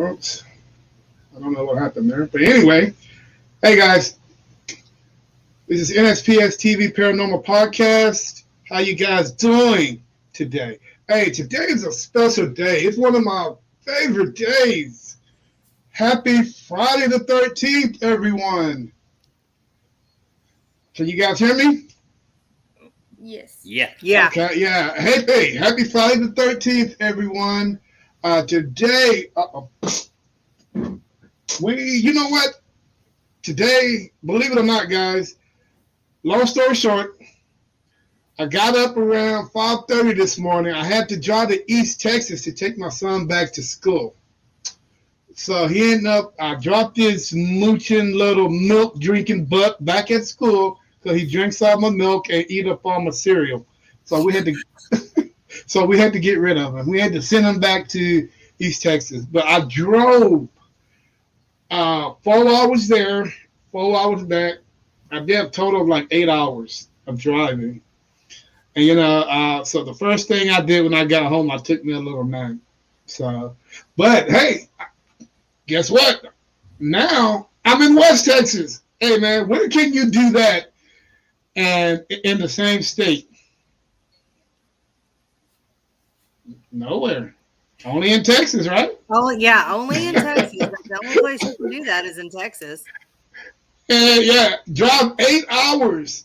Oops. I don't know what happened there. But anyway, hey guys, this is NSPS TV Paranormal Podcast. How you guys doing today? Hey, today is a special day. It's one of my favorite days. Happy Friday the 13th, everyone. Can you guys hear me? Yes. Yeah. Okay, yeah. Hey, happy Friday the 13th, everyone. Today, you know what? Today, believe it or not, guys, long story short, I got up around 5:30 this morning. I had to drive to East Texas to take my son back to school. So I dropped his mooching little milk drinking butt back at school because he drinks all my milk and eat up all my cereal. So we had to get rid of him. We had to send him back to East Texas. But I drove 4 hours there, 4 hours back. I did a total of like 8 hours of driving. And, so the first thing I did when I got home, I took me a little nap. So, but hey, guess what? Now I'm in West Texas. Hey, man, where can you do that and in the same state? Nowhere. Only in Texas, right? Oh, yeah, only in Texas. The only place you can do that is in Texas. And yeah, drive 8 hours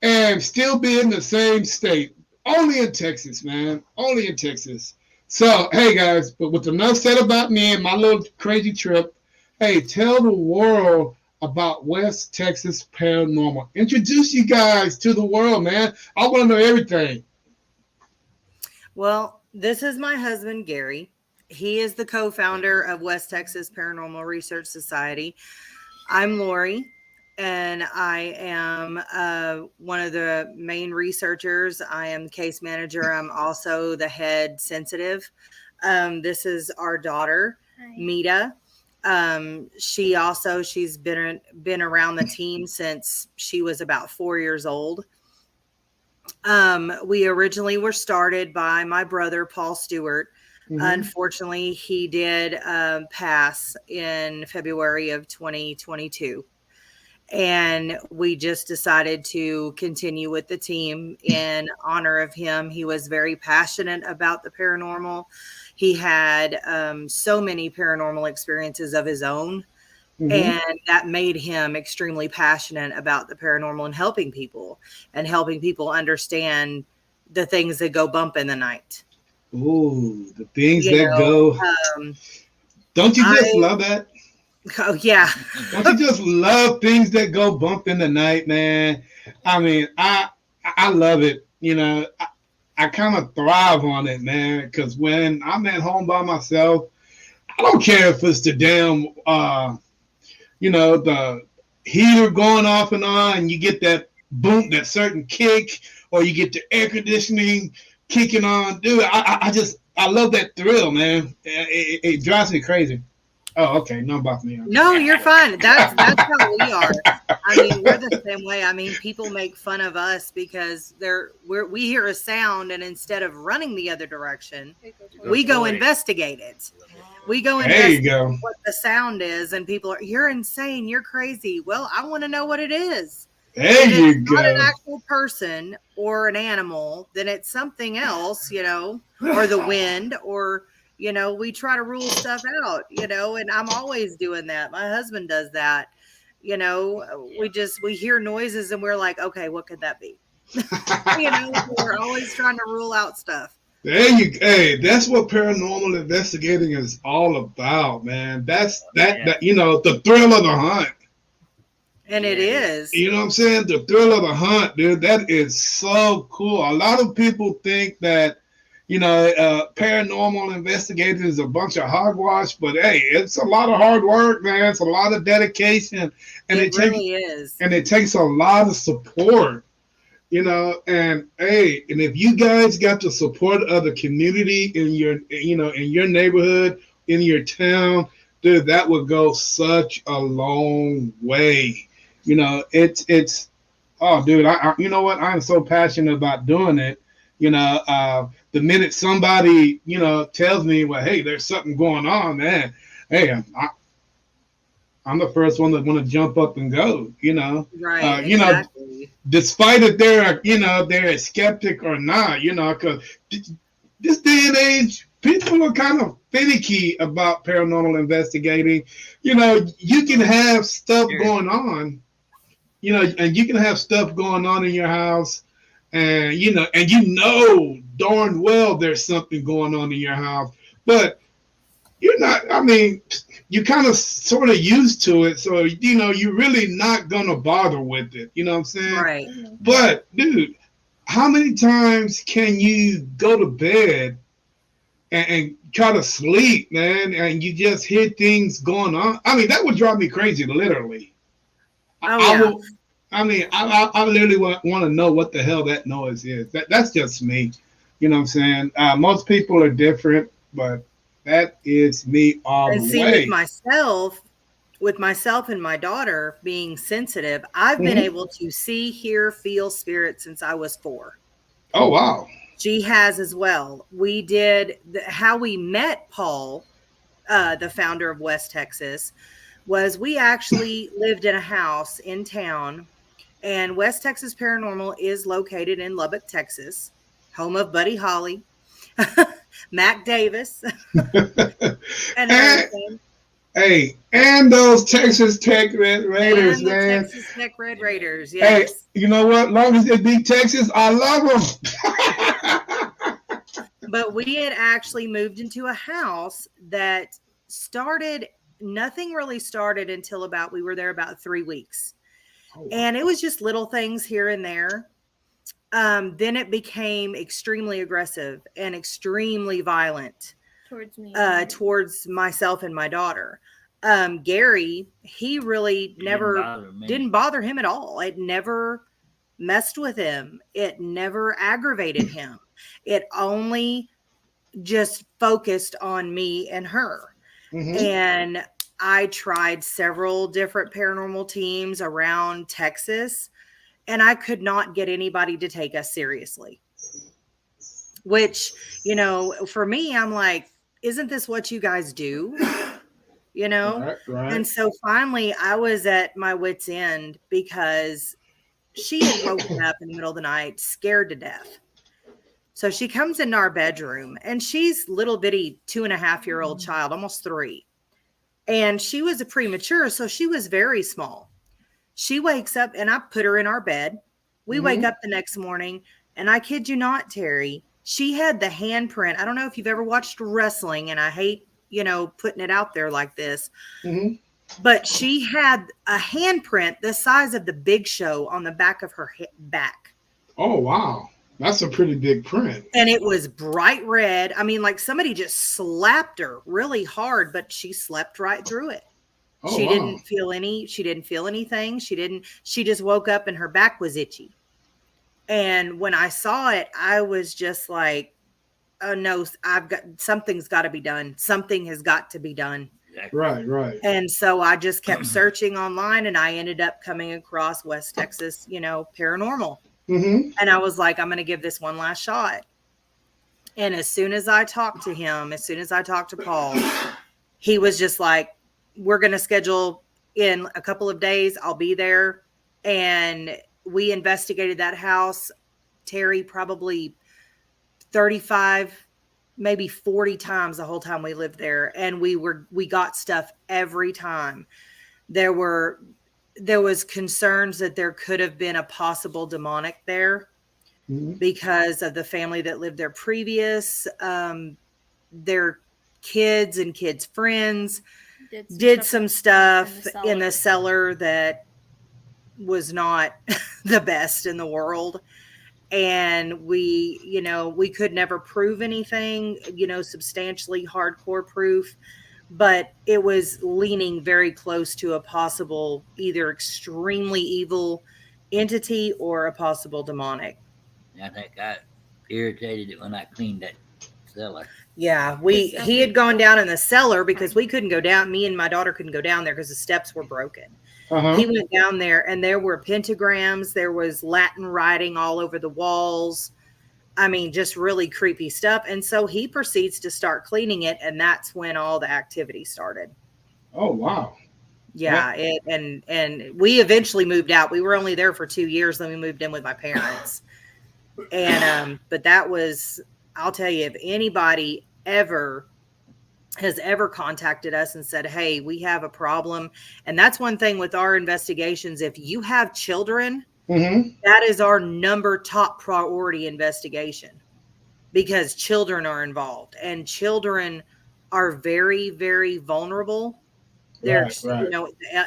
and still be in the same state. Only in Texas, man. Only in Texas. So, hey, guys, but with enough said about me and my little crazy trip, hey, tell the world about West Texas Paranormal. Introduce you guys to the world, man. I want to know everything. Well, this is my husband, Gary. He is the co-founder of West Texas Paranormal Research Society. I'm Lori, and I am one of the main researchers. I am case manager. I'm also the head sensitive. This is our daughter, Mita. She's been around the team since she was about 4 years old. We originally were started by my brother, Paul Stewart. Mm-hmm. Unfortunately, he did pass in February of 2022. And we just decided to continue with the team in honor of him. He was very passionate about the paranormal. He had so many paranormal experiences of his own. Mm-hmm. And that made him extremely passionate about the paranormal and helping people understand the things that go bump in the night. Ooh, the things that go. Don't you just love that? Oh, yeah. Don't you just love things that go bump in the night, man? I mean, I love it. I kind of thrive on it, man, because when I'm at home by myself, I don't care if it's the damn, the heater going off and on, and you get that boom, that certain kick, or you get the air conditioning kicking on. Dude, I love that thrill, man. It drives me crazy. Oh, okay. No, about me. No, you're fine. That's how we are. I mean, we're the same way. I mean, people make fun of us because we hear a sound, and instead of running the other direction, we go investigate it. We go investigate what the sound is, and people are, you're insane, you're crazy. Well, I want to know what it is. There you go. Not an actual person or an animal, then it's something else, or the wind, or we try to rule stuff out, and I'm always doing that. My husband does that. We hear noises and we're like, okay, what could that be? We're always trying to rule out stuff. Hey, that's what paranormal investigating is all about, man. That's the thrill of the hunt. And it is. You know what I'm saying? The thrill of the hunt, dude. That is so cool. A lot of people think that paranormal investigators is a bunch of hogwash, but hey, it's a lot of hard work, man. It's a lot of dedication, and it really is. And it takes a lot of support, And hey, and if you guys got the support of the community in your neighborhood, in your town, dude, that would go such a long way. It's oh, dude, I you know what? I'm so passionate about doing it. The minute somebody, tells me, well, hey, there's something going on, man, hey, I'm the first one that want to jump up and go. Right, You know, exactly. despite if they're a skeptic or not. Because this day and age, people are kind of finicky about paranormal investigating. You can have stuff going on. And you can have stuff going on in your house, and darn well there's something going on in your house, but you're not. I mean, you kind of sort of used to it, so you're really not gonna bother with it. You know what I'm saying? Right. But dude, how many times can you go to bed and try to sleep, man, and you just hear things going on? I mean, that would drive me crazy, literally. Oh I yeah. will. I mean, I literally want to know what the hell that noise is. That's just me. You know what I'm saying? Most people are different, but that is me all And the see, way. with myself and my daughter being sensitive, I've been Hmm. able to see, hear, feel spirits since I was 4. Oh wow. She has as well. We did how we met Paul, the founder of West Texas, was we actually lived in a house in town, and West Texas Paranormal is located in Lubbock, Texas, home of Buddy Holly, Mac Davis, and and, everything. hey, and those Texas Tech Red Raiders, And the man. Texas Tech Red Raiders, Hey, yes. you know what? Long as it be Texas, I love them. But we had actually moved into a house that nothing really started until we were there about 3 weeks. Oh, wow. And it was just little things here and there. Then it became extremely aggressive and extremely violent Towards me. towards myself and my daughter. Gary, he really didn't bother him at all. It never messed with him. It never aggravated him. It only just focused on me and her. Mhm. And I tried several different paranormal teams around Texas, and I could not get anybody to take us seriously. Which, for me, I'm like, isn't this what you guys do? Right. And so finally I was at my wit's end because she had woken up in the middle of the night scared to death. So she comes into our bedroom, and she's little bitty 2.5-year-old child, almost 3. And she was a premature, so she was very small. She wakes up, and I put her in our bed. We wake up the next morning, and I kid you not, Terry, she had the handprint. I don't know if you've ever watched wrestling, and I hate, putting it out there like this, Mhm. but she had a handprint the size of the Big Show on the back of her back. Oh wow. That's a pretty big print. And it was bright red. I mean, like somebody just slapped her really hard, but she slept right through it. Oh She wow. didn't feel anything. She just woke up and her back was itchy. And when I saw it, I was just like, oh no, something's got to be done. Something has got to be done. Right. And so I just kept searching online, and I ended up coming across West Texas, Paranormal. Mm-hmm. And I was like, I'm going to give this one last shot. And as soon as I talked to Paul, he was just like, we're going to schedule in a couple of days. I'll be there. And we investigated that house, Terry, probably 35, maybe 40 times the whole time we lived there. And we got stuff every time. There was concerns that there could have been a possible demonic there because of the family that lived there previous. Their kids and kids' friends did some stuff in the cellar that was not the best in the world. And we could never prove anything, substantially hardcore proof, but it was leaning very close to a possible either extremely evil entity or a possible demonic. I think I irritated it when I cleaned that cellar. Yeah, he had gone down in the cellar because we couldn't go down. Me and my daughter couldn't go down there because the steps were broken. Uh-huh. He went down there, and there were pentagrams. There was Latin writing all over the walls. I mean, just really creepy stuff. And so he proceeds to start cleaning it, and that's when all the activity started. Oh, wow. Yeah, and we eventually moved out. We were only there for 2 years, then we moved in with my parents. And but that was, I'll tell you, if anybody has ever contacted us and said, "Hey, we have a problem," and that's one thing with our investigations. If you have children, Mm-hmm. that is our top priority investigation, because children are involved, and children are very, very vulnerable. Right, There's, right.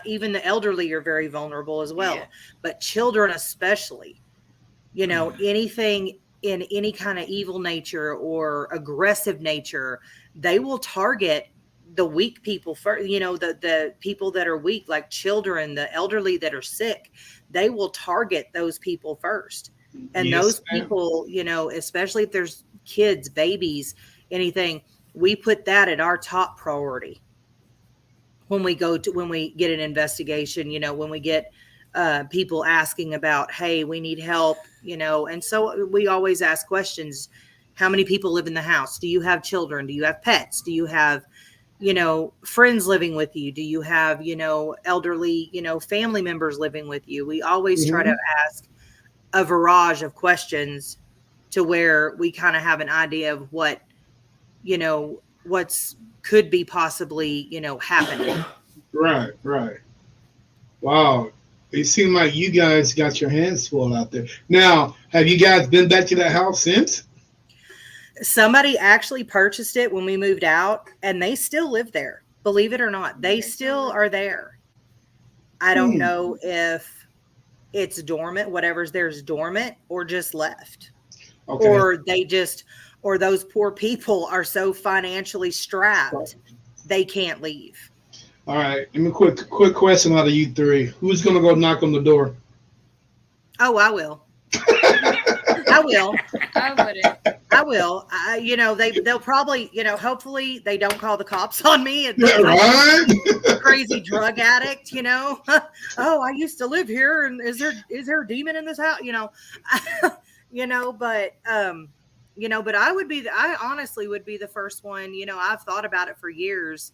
even the elderly are very vulnerable as well, Yeah. but children especially, anything in any kind of evil nature or aggressive nature, they will target the weak people first, the people that are weak, like children, the elderly that are sick. They will target those people first. And Yes, those ma'am. people, especially if there's kids, babies, anything, we put that at our top priority when we get an investigation, when we get people asking about, hey, we need help, and so we always ask questions. How many people live in the house? Do you have children? Do you have pets? Do you have, friends living with you? Do you have, elderly, family members living with you? We always try to Mm-hmm. ask a barrage of questions to where we kind of have an idea of what's could be possibly, happening. Right, right. Wow. It seemed like you guys got your hands full out there. Now, have you guys been back to that house since? Somebody actually purchased it when we moved out, and they still live there. Believe it or not, they still are there. I don't Hmm. know if it's dormant, whatever's there's dormant, or just left. Okay. Or or those poor people are so financially strapped, they can't leave. All right. Let me quick question out of you three. Who's gonna go knock on the door? Oh, I will. I will. I wouldn't. I will. They'll probably, hopefully they don't call the cops on me and Yeah, think I'm right. a crazy drug addict, Oh, I used to live here, and is there a demon in this house? But I honestly would be the first one. I've thought about it for years,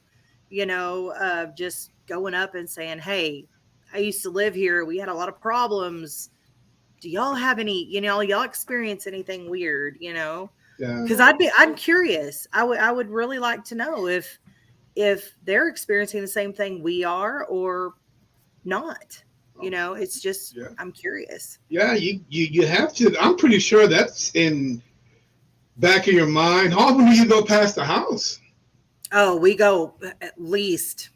just going up and saying, "Hey, I used to live here. We had a lot of problems. Do y'all have any, y'all experience anything weird, Yeah. because I'm curious. I would really like to know if they're experiencing the same thing we are or not. It's just, Yeah. I'm curious. Yeah. You have to. I'm pretty sure that's in back of your mind. How often do you go past the house? Oh, we go at least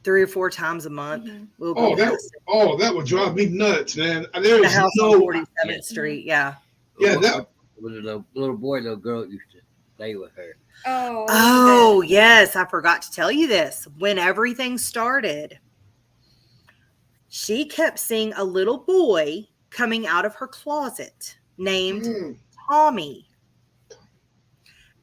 3 or 4 times a month. Mm-hmm. We'll go Oh, past that would drive me nuts, man. the There's house on no. 47th Yeah. Street. Yeah. Yeah. What, That. what the little boy, little girl used to stay with her. Oh, yes. I forgot to tell you this. When everything started, she kept seeing a little boy coming out of her closet named Mm, Tommy.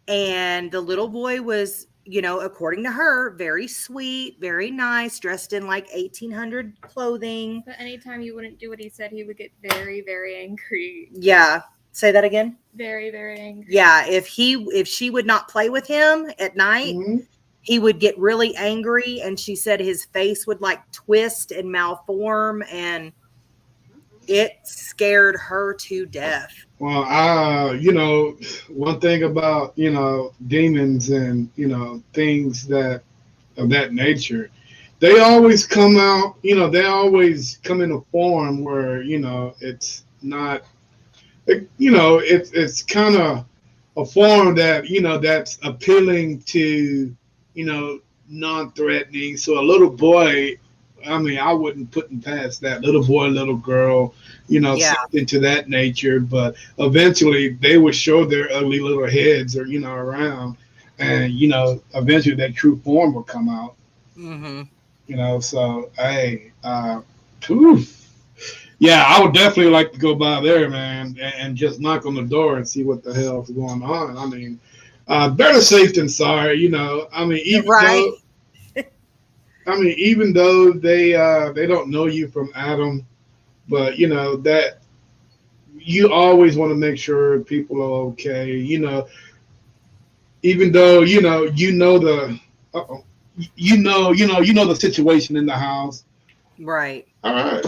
And the little boy was, according to her, very sweet, very nice, dressed in like 1800 clothing. But anytime you wouldn't do what he said, he would get very, very angry. Yeah. Say that again. Very, very angry. Yeah. If she would not play with him at night, mhm. he would get really angry. And she said his face would like twist and malform, and it scared her to death. Well, one thing about demons and things that of that nature, they always come out. They always come in a form where it's not. It's kind of a form that that's appealing to non-threatening. So a little boy, I mean, I wouldn't put him past that little boy, little girl, Yeah. something to that nature. But eventually, they would show their ugly little heads, or around, and eventually that true form will come out. Mm-hmm. So hey, whew. Yeah, I would definitely like to go by there, man, and just knock on the door and see what the hell's going on. I mean, better safe than sorry, I mean, Right. even though they don't know you from Adam, but that you always want to make sure people are okay. Even though the uh-oh. you know the situation in the house. Right. All right.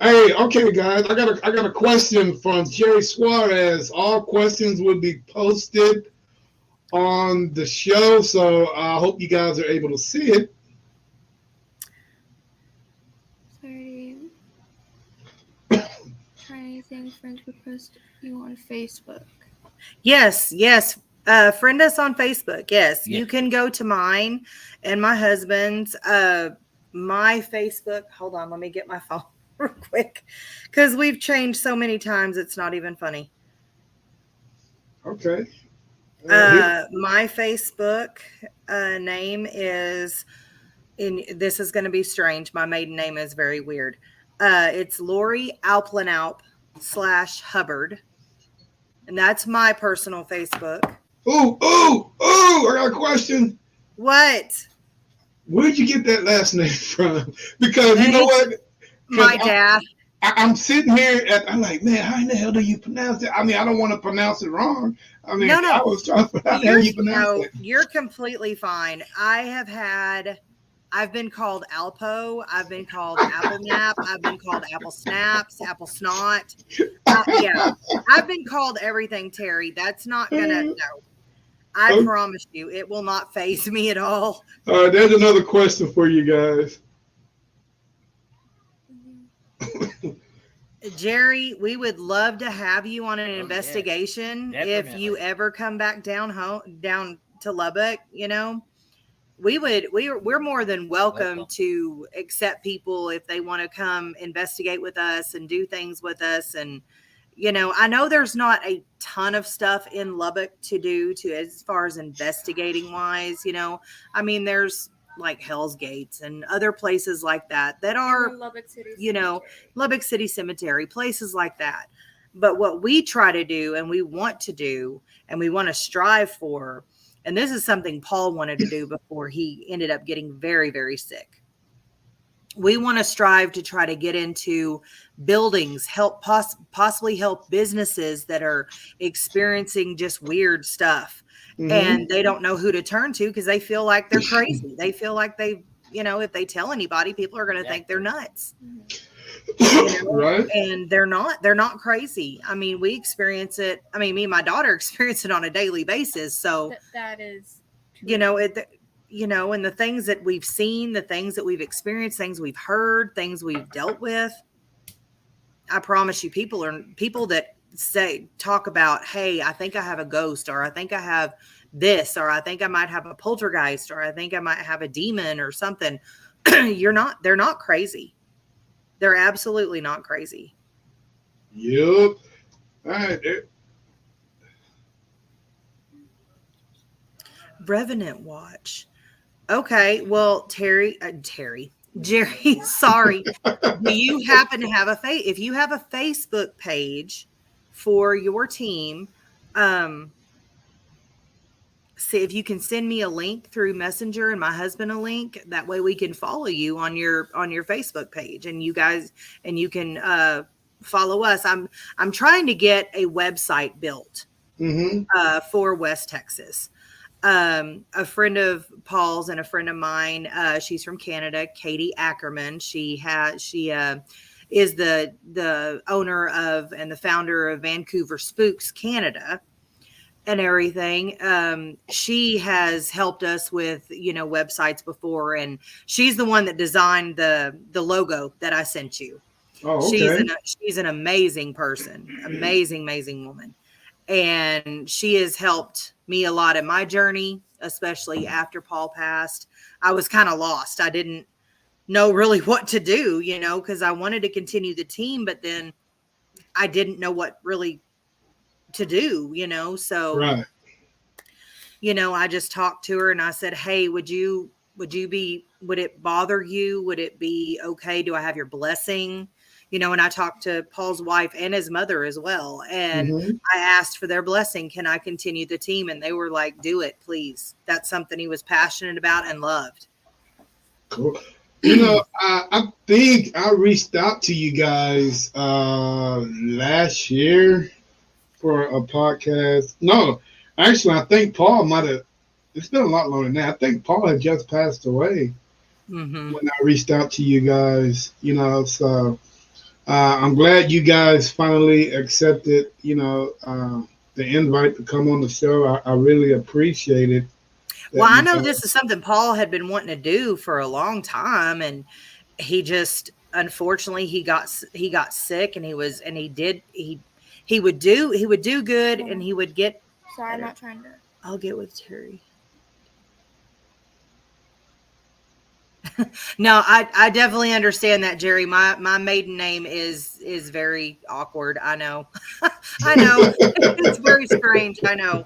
Hey, okay, guys. I got a question from Jerry Suarez. All questions will be posted on the show, so I hope you guys are able to see it. Sorry. Try anything, friends request you on Facebook. Yes. Friend us on Facebook. Yes. Yeah. You can go to mine and my husband's. My Facebook. Hold on. Let me get my phone real quick because we've changed so many times. It's not even funny. Okay. My Facebook name is, this is going to be strange. My maiden name is very weird. It's Lori Alplenalp /Hubbard. And that's my personal Facebook. Ooh, I got a question. What? Where'd you get that last name from? Because you know what? My dad. I'm sitting here I'm like, man, how in the hell do you pronounce it? I mean, I don't want to pronounce it wrong. I mean, No. I was trying to how the hell you pronounce it. You're completely fine. I've been called Alpo. I've been called Apple Nap. I've been called Apple Snaps, Apple Snot. Yeah, I've been called everything, Terry. That's not gonna, no. I promise you, it will not faze me at all. All right, there's another question for you guys. Jerry, we would love to have you on an investigation if you ever come back down to Lubbock. You know, we're more than welcome to accept people if they want to come investigate with us and do things with us. And you know, I know there's not a ton of stuff in Lubbock to do as far as investigating wise. You know, I mean, there's like Hell's Gates and other places like that are, Lubbock City, you know, Lubbock City Cemetery, places like that. But what we try to do and we want to do and we want to strive for, and this is something Paul wanted to do before he ended up getting very, very sick. We want to strive to try to get into buildings, help possibly help businesses that are experiencing just weird stuff. Mm-hmm. And they don't know who to turn to because they feel like they're crazy. They feel like if they tell anybody, people are going to think they're nuts. Mm-hmm. Right. And they're not crazy. I mean, we experience it. I mean, me and my daughter experience it on a daily basis. So that is true. And the things that we've seen, the things that we've experienced, things we've heard, things we've dealt with. I promise you, people that talk about, hey, I think I have a ghost, or I think I have this, or I think I might have a poltergeist, or I think I might have a demon or something. They're not crazy. They're absolutely not crazy. Yep. All right. Revenant Watch. Okay. Well, Jerry, sorry. Do you happen to have if you have a Facebook page for your team, see if you can send me a link through Messenger and my husband a link. That way we can follow you on your Facebook page, and you can follow us. I'm trying to get a website built for West Texas. A friend of Paul's and a friend of mine, she's from Canada, Katie Ackerman. She is the owner of and the founder of Vancouver Spooks Canada and everything. She has helped us with, websites before, and she's the one that designed the logo that I sent you. Oh, okay. She's an amazing person, amazing woman. And she has helped me a lot in my journey, especially after Paul passed. I was kind of lost. I didn't know really what to do, because I wanted to continue the team, but then I didn't know what really to do, so, right. I just talked to her and I said, hey, would it bother you? Would it be okay? Do I have your blessing? And I talked to Paul's wife and his mother as well. And I asked for their blessing. Can I continue the team? And they were like, do it, please. That's something he was passionate about and loved. Cool. I think I reached out to you guys last year for a podcast. No, actually, I think Paul might have it's been a lot longer than that. I think Paul had just passed away Mm-hmm. when I reached out to you guys. So I'm glad you guys finally accepted, the invite to come on the show. I really appreciate it. Well, I know this is something Paul had been wanting to do for a long time, and he just unfortunately he got sick, and he would do good, and he would get. Sorry, I'm not trying to. I'll get with Terry. No, I definitely understand that, Jerry. My maiden name is very awkward. I know. I know. It's very strange. I know.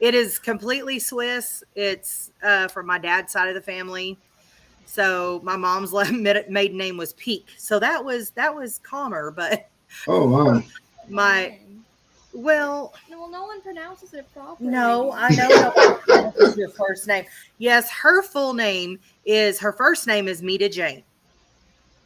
It is completely Swiss. It's from my dad's side of the family. So my mom's maiden name was Peak. So that was calmer, but Oh wow. Well, no one pronounces it properly. no, I know that's your first name. Yes, her first name is Meta Jane,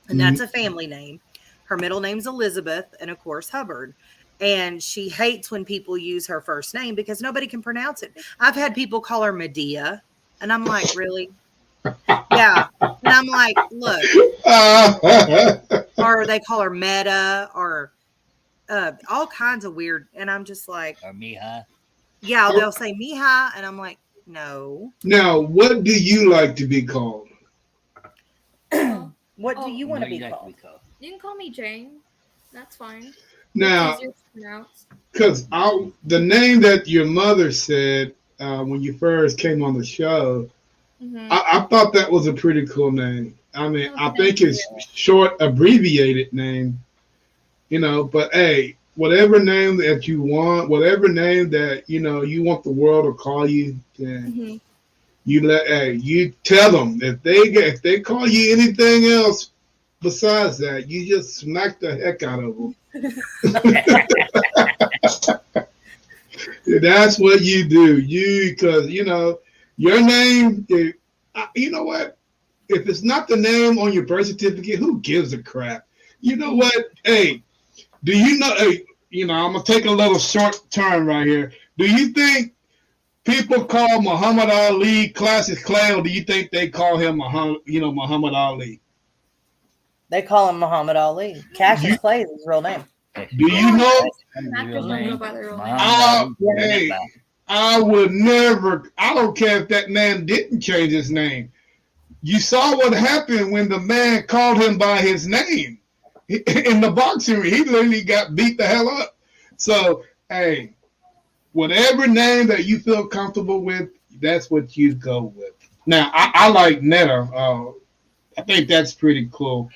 and that's a family name. Her middle name's Elizabeth, and of course Hubbard. And she hates when people use her first name because nobody can pronounce it. I've had people call her Medea, and I'm like, really? Yeah. And I'm like, look. Or they call her Meta, or all kinds of weird. And I'm just like, Or Mija. Yeah, they'll say Mija, and I'm like, no. Now, what do you like to be called? What do you want to be called? You can call me Jane. That's fine. Now, It's easier to pronounce. because the name that your mother said when you first came on the show, I thought that was a pretty cool name. I mean, I think it's short, abbreviated name, but hey, whatever name that you want, whatever name that, you want the world to call you, then you tell them if they call you anything else besides that, you just smack the heck out of them. That's what you do. Because your name. You know what? If it's not the name on your birth certificate, who gives a crap? You know what? Hey, do you know? Hey, I'm gonna take a little short turn right here. Do you think people call Muhammad Ali Classic Clay, or do you think they call him Muhammad Ali? They call him Muhammad Ali. Cassius Clay is his real name. Do you know? Actors don't go by their real name. Hey, I would never. I don't care if that man didn't change his name. You saw what happened when the man called him by his name in the boxing ring. He literally got beat the hell up. So, hey, whatever name that you feel comfortable with, that's what you go with. Now, I like Netta. I think that's pretty cool.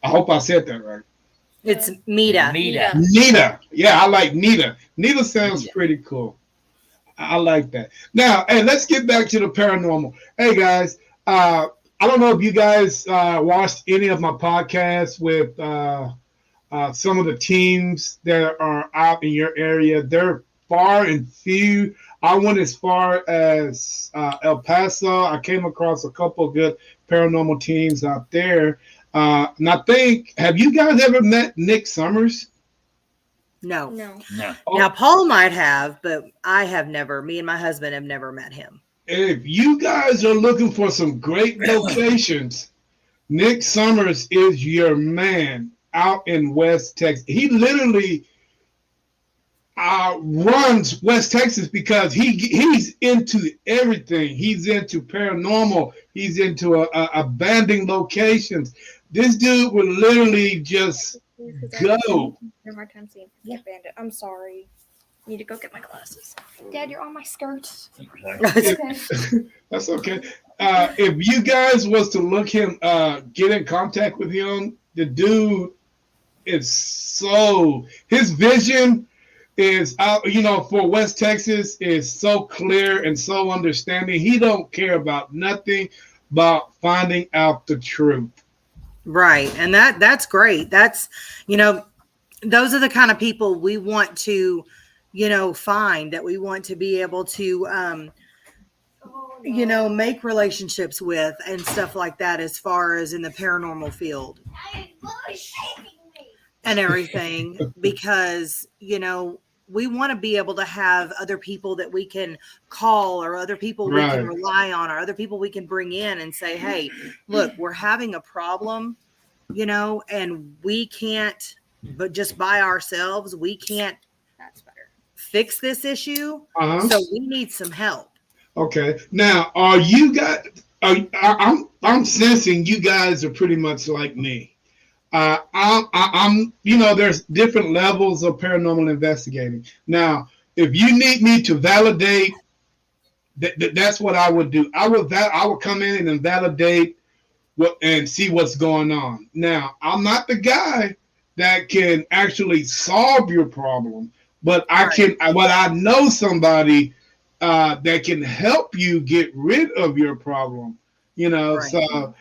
I hope I said that right. It's Mita. Nita. Yeah, I like Nita. Nita sounds pretty cool. I like that. Now, hey, let's get back to the paranormal. Hey, guys, I don't know if you guys watched any of my podcasts with some of the teams that are out in your area. They're far and few. I went as far as El Paso. I came across a couple of good paranormal teams out there. And I think, have you guys ever met Nick Summers? No. Oh. Now, Paul might have, but I have never. Me and my husband have never met him. If you guys are looking for some great locations, Nick Summers is your man out in West Texas. He literally runs West Texas because he's into everything. He's into paranormal. He's into abandoned locations. This dude would literally just go. A hard time seeing bandit. I'm sorry. Need to go get my glasses. Dad, you're on my skirt. Okay. That's okay. If you guys was to look him, get in contact with him, the dude is his vision is out, for West Texas is so clear and so understanding. He don't care about nothing but finding out the truth. Right. And that's great. That's, those are the kind of people we want to, find, that we want to be able to, make relationships with and stuff like that, as far as in the paranormal field and everything, because, to be able to have other people that we can call, or other people we can rely on, or other people we can bring in and say, hey, look, we're having a problem, and we can't, but just by ourselves, we can't fix this issue. So we need some help. Okay. Now, are you guys? I'm sensing you guys are pretty much like me. I'm there's different levels of paranormal investigating. Now, if you need me to validate, that's what I would do. I would come in and validate and see what's going on. Now, I'm not the guy that can actually solve your problem, but I know somebody that can help you get rid of your problem. So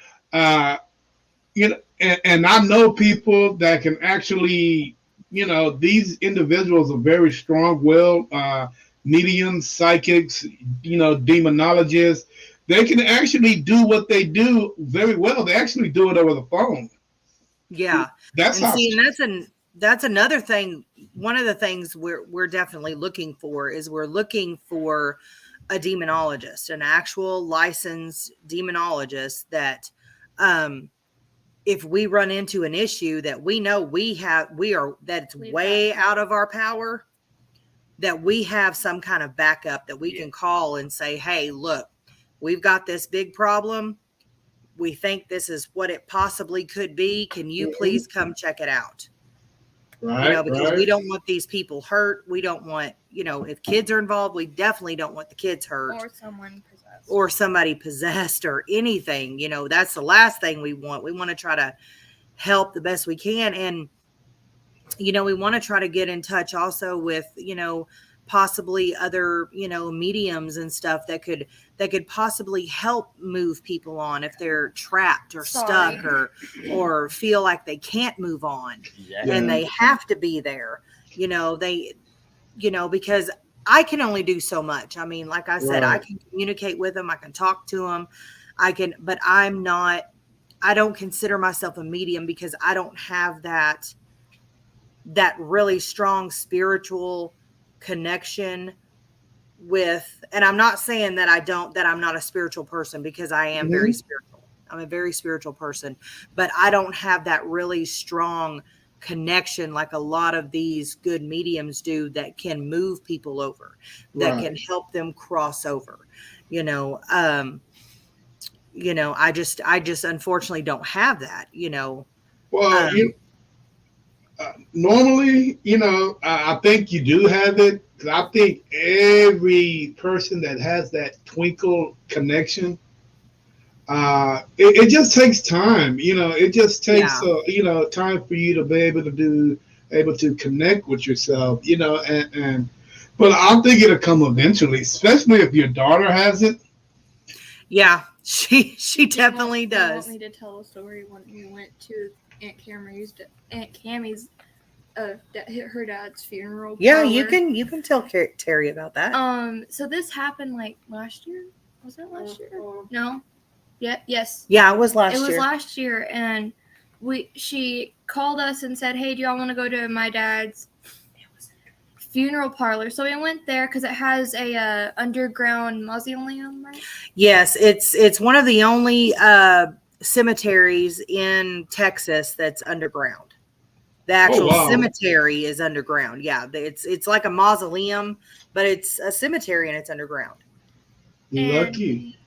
and I know people that can actually, these individuals are very strong-willed, mediums, psychics, demonologists. They can actually do what they do very well. They actually do it over the phone. Yeah. That's another thing. One of the things we're definitely looking for is we're looking for a demonologist, an actual licensed demonologist that, if we run into an issue that we know that's way out of our power, that we have some kind of backup that we can call and say, hey, look, we've got this big problem. We think this is what it possibly could be. Can you please come check it out? Because we don't want these people hurt. We don't want, if kids are involved, we definitely don't want the kids hurt. Or someone possessed. Or somebody possessed or anything. That's the last thing we want. We want to try to help the best we can. And, we want to try to get in touch also with, possibly other, mediums and stuff that could possibly help move people on if they're trapped or stuck or feel like they can't move on. Exactly. And they have to be there, because I can only do so much. I mean, like I said, I can communicate with them. I can talk to them. But I don't consider myself a medium because I don't have that really strong spiritual connection with, and I'm not saying that I'm not a spiritual person, because I am very spiritual. I'm a very spiritual person, but I don't have that really strong connection like a lot of these good mediums do that can move people over, that can help them cross over. I just unfortunately don't have that. Well, normally, I think you do have it. I think every person that has that twinkle connection, it just takes time. It just takes time for you to be able to connect with yourself. But I think it'll come eventually, especially if your daughter has it. Yeah, she definitely does. You want me to tell a story when we went to Aunt Cammie's her dad's funeral? Yeah, you can tell Terry about that. So this happened like last year. Was it last year? No. Yeah. Yes. Yeah, it was last year. It was last year, and she called us and said, "Hey, do y'all want to go to my dad's funeral parlor?" So we went there because it has a underground mausoleum, right? Yes, it's one of the only cemeteries in Texas that's underground. The actual cemetery is underground. Yeah, it's like a mausoleum, but it's a cemetery and it's underground. Lucky.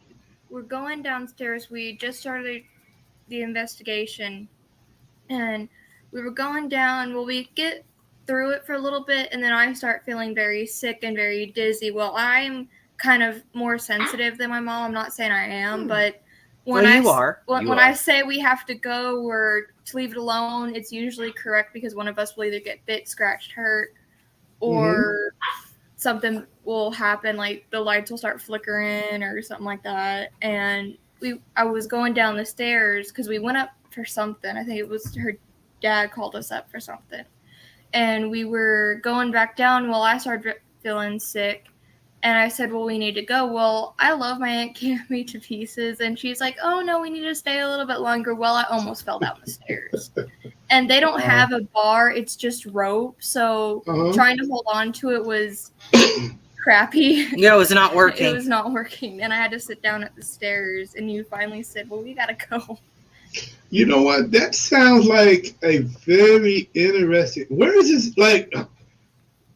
We're going downstairs. We just started the investigation, and we were going down. Well, we get through it for a little bit, and then I start feeling very sick and very dizzy. Well, I'm kind of more sensitive than my mom. I'm not saying I am, but when I say we have to go or to leave it alone, it's usually correct, because one of us will either get bit, scratched, hurt, or something will happen, like the lights will start flickering or something like that. And I was going down the stairs because we went up for something. I think it was her dad called us up for something. And we were going back down. Well, I started feeling sick. And I said, well, we need to go. Well, I love my Aunt Cammy to pieces. And she's like, oh, no, we need to stay a little bit longer. Well, I almost fell down the stairs. And they don't have a bar. It's just rope. So trying to hold on to it was crappy. Yeah, it was not working. It was not working. And I had to sit down at the stairs. And you finally said, well, we got to go. You know what? That sounds like a very interesting. Where is this?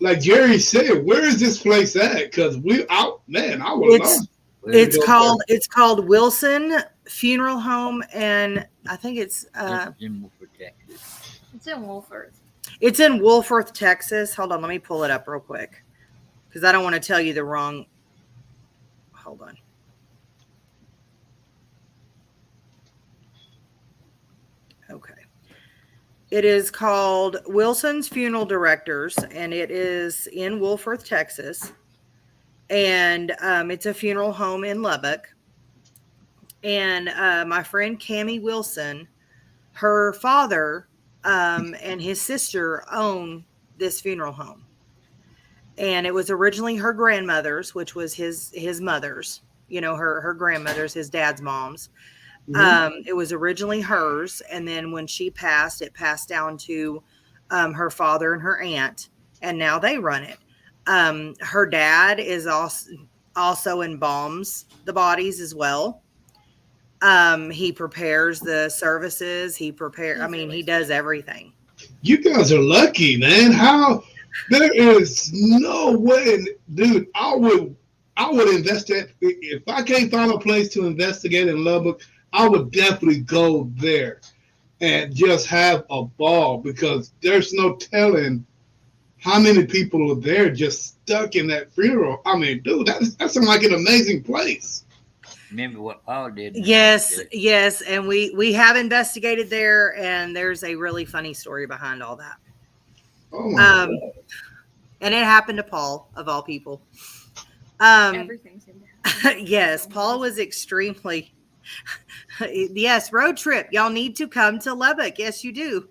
Like Jerry said, where is this place at? Because I would love. It's called Wilson Funeral Home, and I think it's in Wolford, Texas. It's in Wolford. It's in Wolford, Texas. Hold on, let me pull it up real quick because I don't want to tell you the wrong. Hold on. Okay. It is called Wilson's Funeral Directors, and it is in Wolford, Texas. And it's a funeral home in Lubbock. And my friend Cammie Wilson, her father and his sister own this funeral home. And it was originally her grandmother's, which was his mother's, her grandmother's, his dad's mom's. It was originally hers, and then when she passed, it passed down to her father and her aunt, and now they run it. Her dad is also embalms the bodies as well. He prepares the services. He does everything. You guys are lucky, man. How there is no way, dude. I would investigate if I can't find a place to investigate in Lubbock. I would definitely go there and just have a ball because there's no telling how many people are there just stuck in that funeral. I mean, dude, that sounds like an amazing place. Remember what Paul did? Yes. And we have investigated there, and there's a really funny story behind all that. Oh my God. And it happened to Paul, of all people. Everything seemed to happen. Yes, Paul was extremely... Yes, road trip. Y'all need to come to Lubbock. Yes, you do.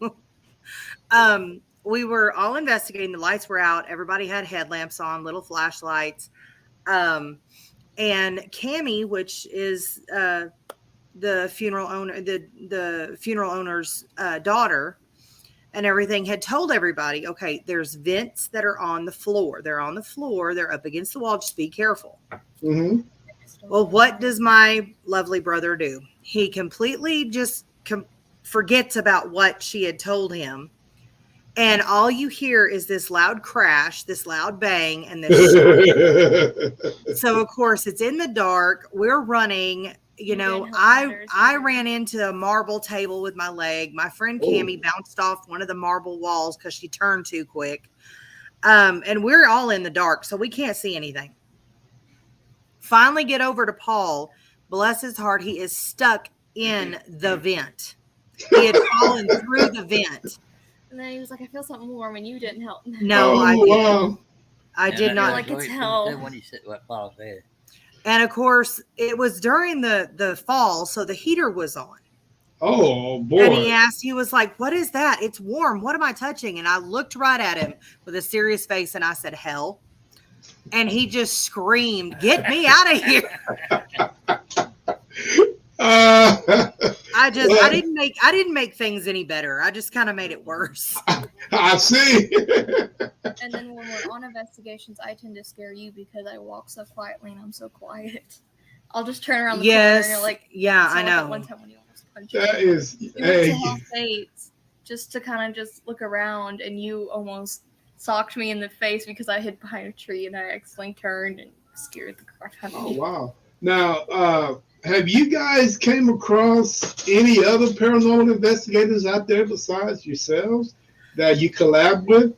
We were all investigating. The lights were out. Everybody had headlamps on, little flashlights. And Cammie, which is the funeral owner, the funeral owner's daughter, and everything, had told everybody, okay, there's vents that are on the floor. They're on the floor. They're up against the wall. Just be careful. Mm-hmm. Well, what does my lovely brother do? He completely just forgets about what she had told him. And all you hear is this loud crash, this loud bang, and this. So, of course, it's in the dark. We're running. I ran into a marble table with my leg. My friend Cammie bounced off one of the marble walls because she turned too quick. And we're all in the dark, so we can't see anything. Finally get over to Paul. Bless his heart, he is stuck in the vent. He had fallen through the vent. And then he was like, I feel something warm, and you didn't help. No, I did not. Like, it's hell. When he said what Paul said. And of course, it was during the fall, so the heater was on. Oh, boy. And he was like, what is that? It's warm. What am I touching? And I looked right at him with a serious face, and I said, hell. And he just screamed, get me out of here. I didn't make things any better. I just kind of made it worse. I see. And then when we're on investigations, I tend to scare you because I walk so quietly and I'm so quiet. I'll just turn around the corner and you're like, yeah, I know. Like one time when you almost punched that me. is, just to kind of just look around, and you almost socked me in the face because I hid behind a tree and I accidentally turned and scared the crap out of me. Oh, wow. Now, have you guys came across any other paranormal investigators out there besides yourselves that you collab with?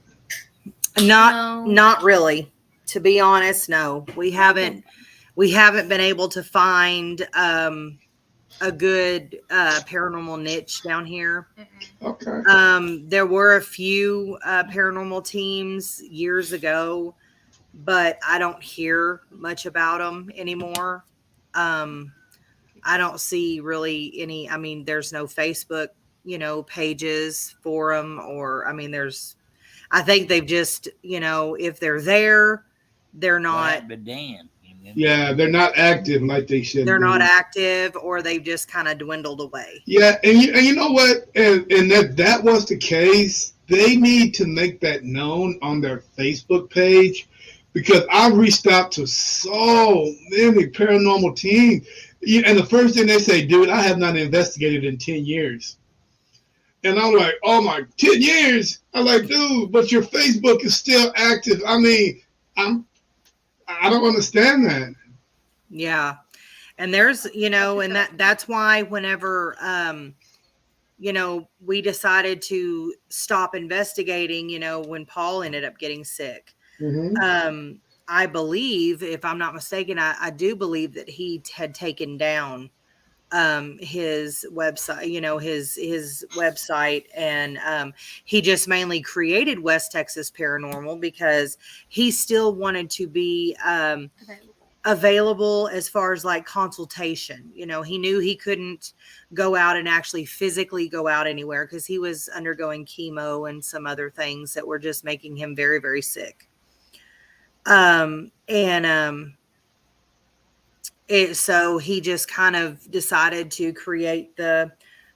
Not really. To be honest, no. We haven't been able to find a good paranormal niche down here. Okay. There were a few paranormal teams years ago, but I don't hear much about them anymore. I don't see really any. I mean, there's no Facebook, pages for them, or I mean, I think they've just, if they're there, they're not. But Dan. Yeah, they're not active like they should. They're not active, or they've just kind of dwindled away. Yeah, and you know what? And that was the case. They need to make that known on their Facebook page, because I've reached out to so many paranormal teams, and the first thing they say, dude, I have not investigated in 10 years. And I'm like, oh my, 10 years? I'm like, dude, but your Facebook is still active. I mean, I don't understand that. Yeah. And there's, and that's why whenever, we decided to stop investigating, when Paul ended up getting sick, I believe, if I'm not mistaken, I do believe that he had taken down his website, his website, and he just mainly created West Texas Paranormal because he still wanted to be available as far as like consultation. He knew he couldn't go out and actually physically go out anywhere because he was undergoing chemo and some other things that were just making him very, very sick. So he just kind of decided to create the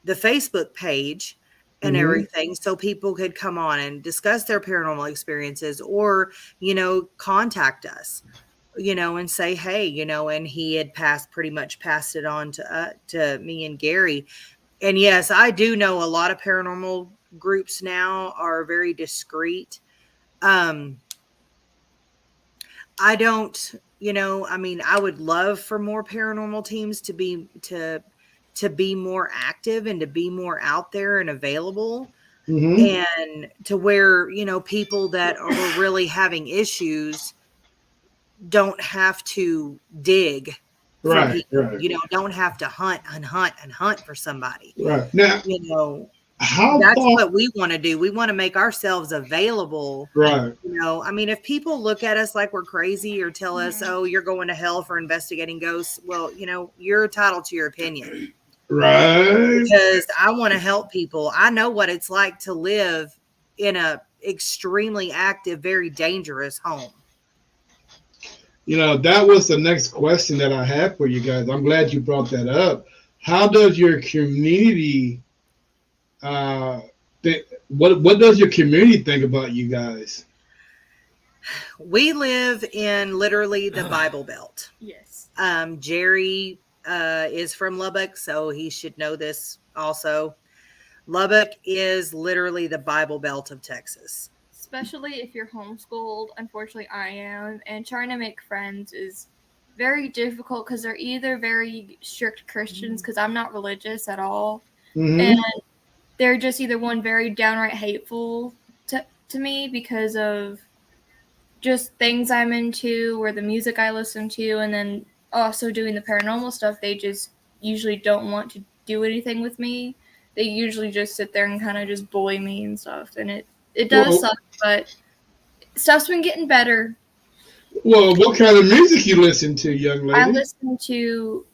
Facebook page and everything so people could come on and discuss their paranormal experiences or, contact us, and say, hey, and he had pretty much passed it on to me and Gary. And yes, I do know a lot of paranormal groups now are very discreet. I don't, I would love for more paranormal teams to be more active and to be more out there and available, and to where, people that are really having issues don't have to dig for people, right. Don't have to hunt for somebody. Right. Now, that's what we want to do. We want to make ourselves available. Right. If people look at us like we're crazy or tell us, oh, you're going to hell for investigating ghosts, well, you're entitled to your opinion. Right. Because I want to help people. I know what it's like to live in a extremely active, very dangerous home. That was the next question that I had for you guys. I'm glad you brought that up. How does your community what does your community think about you guys? We live in literally the Bible Belt. Yes. Jerry is from Lubbock, so he should know this also. Lubbock is literally the Bible Belt of Texas. Especially if you're homeschooled. Unfortunately, I am. And trying to make friends is very difficult because they're either very strict Christians, because I'm not religious at all. And they're just either one very downright hateful to me because of just things I'm into or the music I listen to, and then also doing the paranormal stuff. They just usually don't want to do anything with me. They usually just sit there and kind of just bully me and stuff, and it does suck, but stuff's been getting better. Well, what kind of music you listen to, young lady? I listen to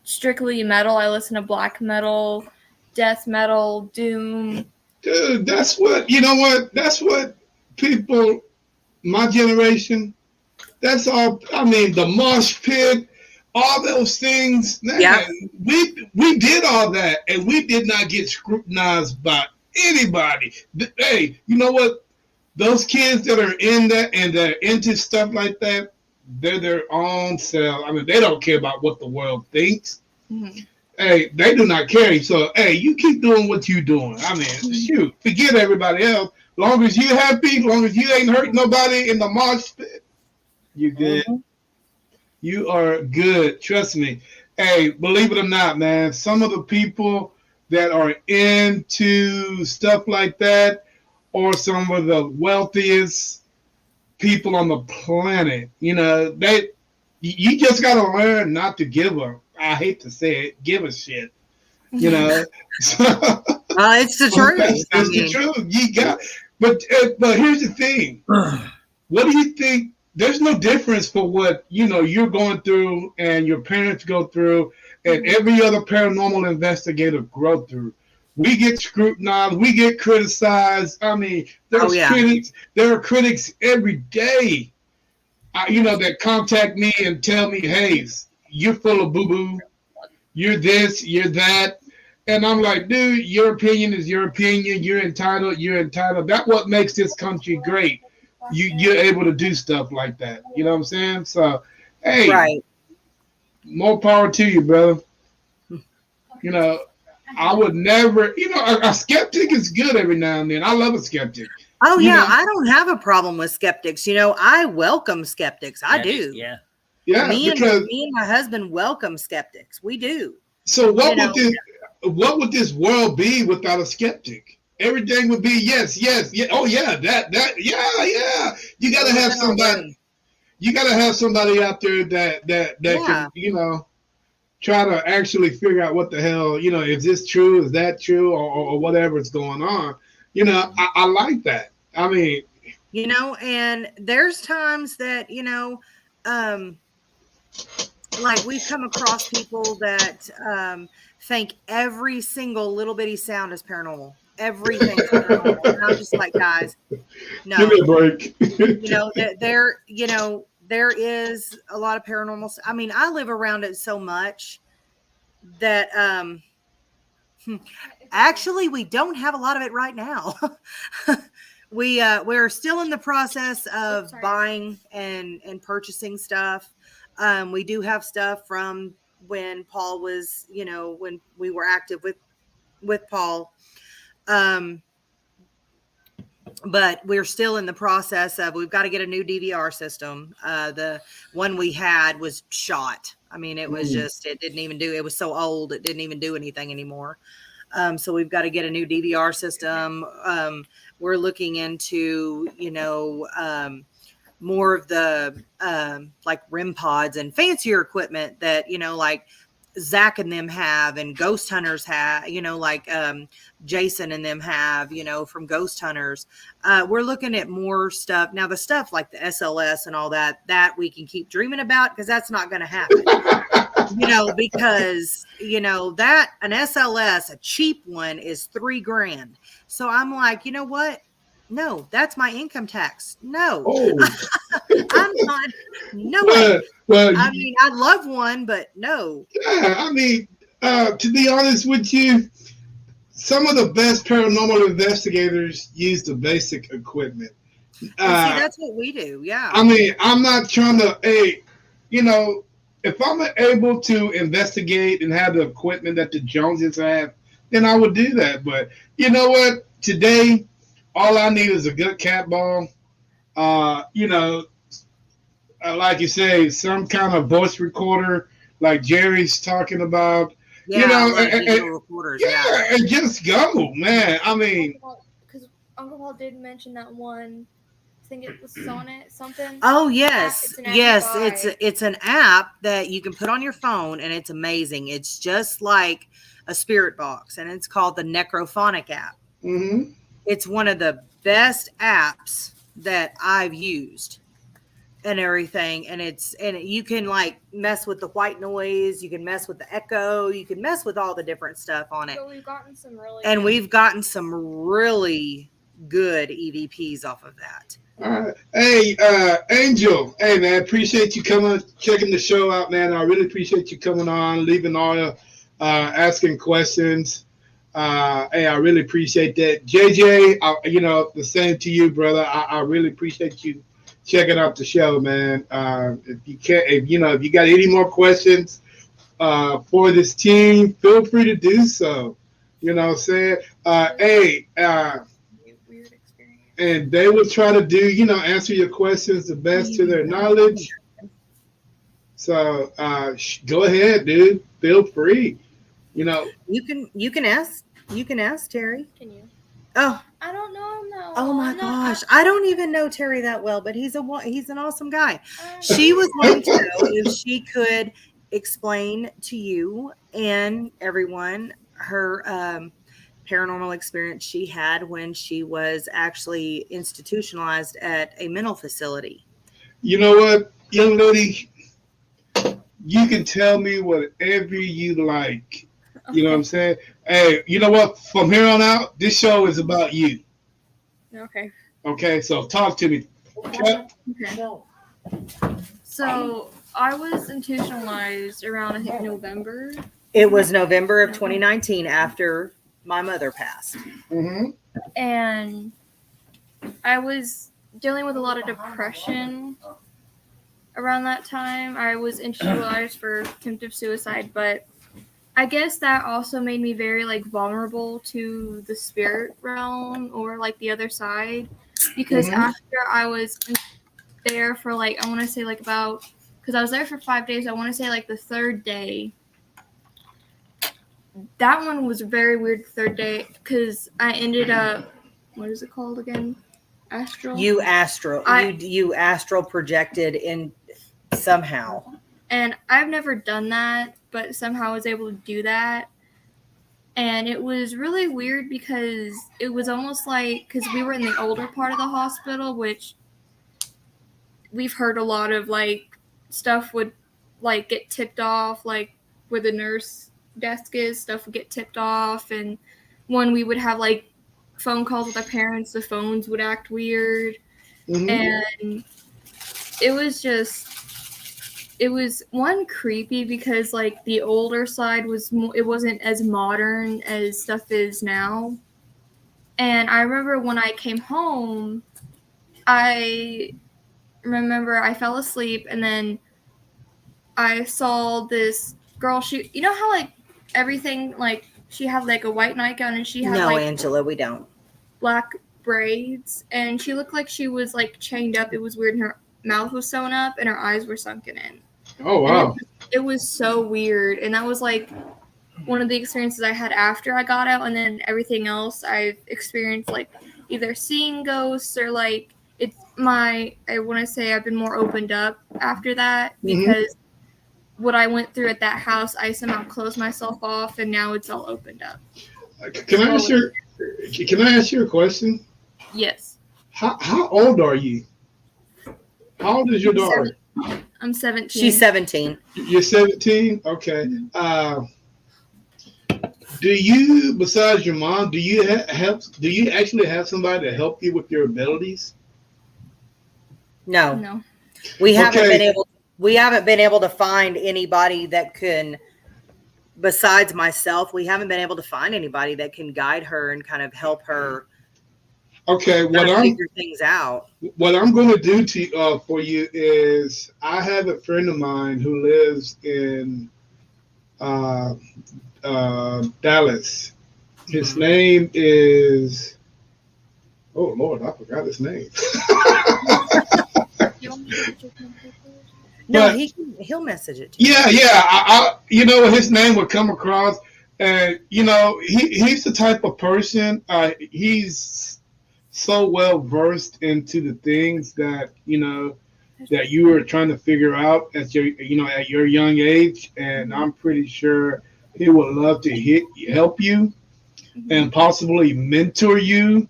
strictly metal. I listen to black metal, death metal, doom. Dude, that's what people, my generation, that's all. I mean, the mosh pit, all those things. Man, we did all that, and we did not get scrutinized by anybody. Hey, you know what? Those kids that are in that and they're into stuff like that, they're their own self. I mean, they don't care about what the world thinks. Hey, they do not care. So, hey, you keep doing what you're doing. I mean, shoot, forget everybody else. Long as you're happy, long as you ain't hurt nobody in the mosh pit, you good. You are good. Trust me. Hey, believe it or not, man, some of the people that are into stuff like that are some of the wealthiest people on the planet. You just got to learn not to give a, I hate to say it, give a shit. It's the truth. That's the truth. You got, but here's the thing. What do you think? There's no difference for what you're going through and your parents go through and every other paranormal investigator go through. We get scrutinized. We get criticized. I mean, critics. There are critics every day. that contact me and tell me, hey, you're full of boo-boo. You're this, you're that. And I'm like, dude, your opinion is your opinion. You're entitled. You're entitled. That's what makes this country great. You're able to do stuff like that. You know what I'm saying? So, hey, Right. more power to you, brother. You know, I would never, a skeptic is good every now and then. I love a skeptic. Oh, You yeah. know? I don't have a problem with skeptics. I welcome skeptics. I do. Yeah. Yeah, Me because and my husband welcome skeptics. We do. so what would this world be without a skeptic? Everything would be yes, oh yeah, that, yeah. You gotta have somebody. You gotta have somebody out there that can try to actually figure out what the hell is this true? Is that true? Or whatever's going on. I like that. I mean, and there's times that like we've come across people that think every single little bitty sound is paranormal. Everything's paranormal. And I'm just like, guys, no. Give me a break. There is a lot of paranormal. I mean, I live around it so much that actually we don't have a lot of it right now. We're still in the process of buying and purchasing stuff. We do have stuff from when Paul was, when we were active with Paul. But we're still in the process of, we've got to get a new DVR system. The one we had was shot. I mean, it was it was so old, it didn't even do anything anymore. So we've got to get a new DVR system. We're looking into, more of the like REM pods and fancier equipment that, like Zach and them have, and Ghost Hunters have, like Jason and them have, from Ghost Hunters. We're looking at more stuff. Now, the stuff like the SLS and all that we can keep dreaming about, because that's not going to happen. Because, that an SLS, a cheap one, is $3,000. So I'm like, you know what? No, that's my income tax. No, I'm not. No way. Well, I mean, I love one, but no. Yeah, I mean, to be honest with you, some of the best paranormal investigators use the basic equipment. See, that's what we do. Yeah. I mean, I'm not trying to, if I'm able to investigate and have the equipment that the Joneses have, then I would do that. But you know what? Today, all I need is a good cat ball. Like you say, some kind of voice recorder, like Jerry's talking about. Yeah, and just go, man. I mean, because Uncle Paul did mention that one. I think it was Sonnet something. Oh yes, it's an app that you can put on your phone, and it's amazing. It's just like a spirit box, and it's called the Necrophonic app. Mm-hmm. It's one of the best apps that I've used and everything. And you can like mess with the white noise. You can mess with the echo. You can mess with all the different stuff on it. So we've gotten some really good EVPs off of that. All right. Hey, Angel. Hey, man, appreciate you coming, checking the show out, man. I really appreciate you coming on, leaving all the, asking questions. Hey, I really appreciate that. JJ, the same to you, brother. I really appreciate you checking out the show, man. If you got any more questions for this team, feel free to do so. You know what I'm saying? weird experience. And they will try to do, answer your questions the best to their knowledge. So go ahead, dude. Feel free. You can ask Terry. Can you? Oh, I don't know him though. Oh my gosh, I don't even know Terry that well, but he's an awesome guy. She was wanting to know if she could explain to you and everyone her paranormal experience she had when she was actually institutionalized at a mental facility. You know what, young lady? You can tell me whatever you like. You know what I'm saying? Hey, you know what? From here on out, this show is about you. Okay. Okay, so talk to me. Okay. So I was institutionalized around, I think, November. It was November of 2019 after my mother passed. Mm-hmm. And I was dealing with a lot of depression around that time. I was institutionalized for attempted suicide, but I guess that also made me very like vulnerable to the spirit realm or like the other side, because after I was there for like, I want to say like about, because I was there for 5 days, I want to say like the third day. That one was very weird. The third day, because I ended up, what is it called again? Astral. You astral projected in somehow. And I've never done that, but somehow I was able to do that. And it was really weird because it was almost like, because we were in the older part of the hospital, which we've heard a lot of like stuff would like get tipped off, like where the nurse desk is, stuff would get tipped off. And when we would have like phone calls with our parents, the phones would act weird. And it was just, it was one creepy because like the older side was it wasn't as modern as stuff is now. And I remember when I came home, I remember I fell asleep and then I saw this girl. She, you know how like everything, like she had like a white nightgown and she had like Angela, we don't. black braids, and she looked like she was like chained up. It was weird, and her mouth was sewn up and her eyes were sunken in. Oh, wow. It was so weird. And that was like one of the experiences I had after I got out. And then everything else I've experienced, like either seeing ghosts or like I want to say I've been more opened up after that, because what I went through at that house, I somehow closed myself off and now it's all opened up. Can I ask you a question? Yes. How old are you? How old is your daughter? I'm 17. She's 17. You're 17? Okay. Do you, besides your mom, do you actually have somebody to help you with your abilities? No. We haven't been able to find anybody that can, besides myself, we haven't been able to find anybody that can guide her and kind of help her. Okay, figure things out. What I'm going to do for you is, I have a friend of mine who lives in Dallas. His name is, oh Lord, I forgot his name. No, he'll message it to you. Yeah. I his name would come across, and he's the type of person. He's so well versed into the things that that you are trying to figure out at your young age, and I'm pretty sure he would love to help you and possibly mentor you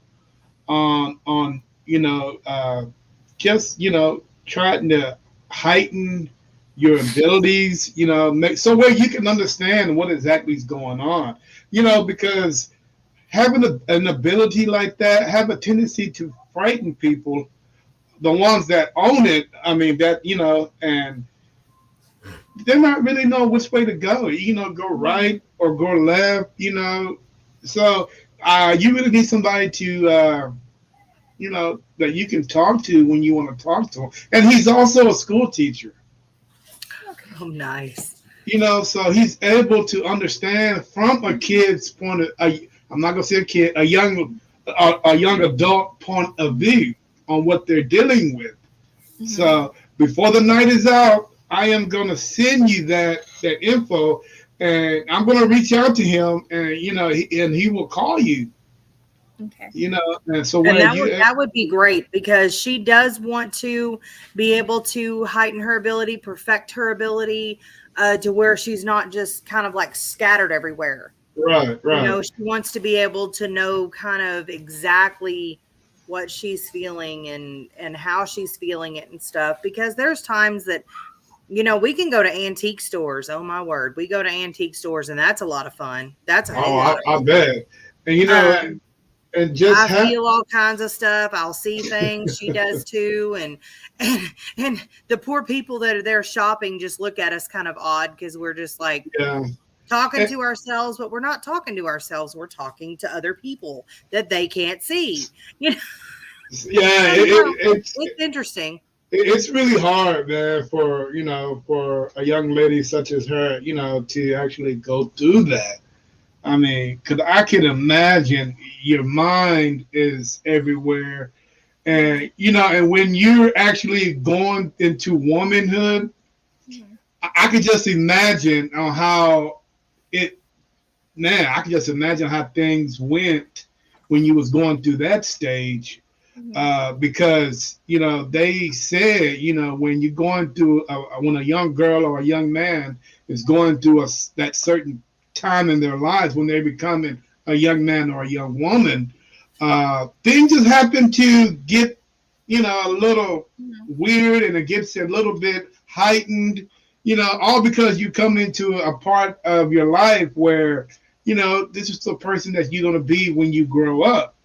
on just trying to heighten your abilities, so where you can understand what exactly is going on, because having an ability like that have a tendency to frighten people, the ones that own it. I mean, that, and they're not really know which way to go, go right or go left, so you really need somebody to that you can talk to when you want to talk to him. And he's also a school teacher. Oh, nice. So he's able to understand from a kid's point of, I'm not gonna say a kid, a young adult point of view on what they're dealing with. So before the night is out, I am gonna send you that info, and I'm gonna reach out to him, and and he will call you. Okay. And so that would be great, because she does want to be able to heighten her ability, perfect her ability, to where she's not just kind of like scattered everywhere. Right. She wants to be able to know kind of exactly what she's feeling and how she's feeling it and stuff, because there's times that, we can go to antique stores. Oh my word. We go to antique stores, and that's a lot of fun. That's a whole lot of fun. I bet. And and just I feel all kinds of stuff. I'll see things. She does too. And the poor people that are there shopping just look at us kind of odd because we're just like talking to ourselves, but we're not talking to ourselves. We're talking to other people that they can't see. You know? Yeah, it's interesting. It's really hard, man, for for a young lady such as her, to actually go through that. I mean, because I can imagine your mind is everywhere. And, and when you're actually going into womanhood, I could just imagine on how I could just imagine how things went when you was going through that stage. Because, they said, when you're going through, when a young girl or a young man is going through that certain time in their lives when they're becoming a young man or a young woman, things just happen to get, a little weird, and it gets a little bit heightened, all because you come into a part of your life where, this is the person that you're going to be when you grow up,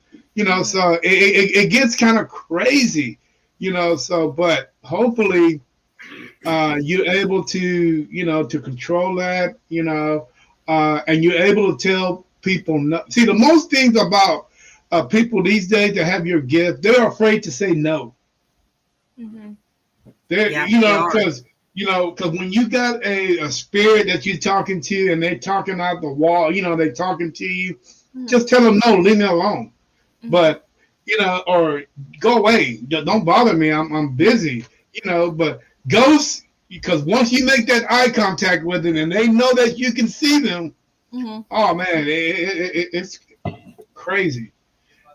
so it gets kind of crazy, but hopefully you're able to, to control that, and you're able to tell people no. See, the most things about people these days that have your gift, they're afraid to say no. They're, because when you got a spirit that you're talking to and they're talking out the wall, they're talking to you, just tell them no, leave me alone. But, or go away. Don't bother me. I'm busy, but ghosts, because once you make that eye contact with them and they know that you can see them, oh man, it's crazy.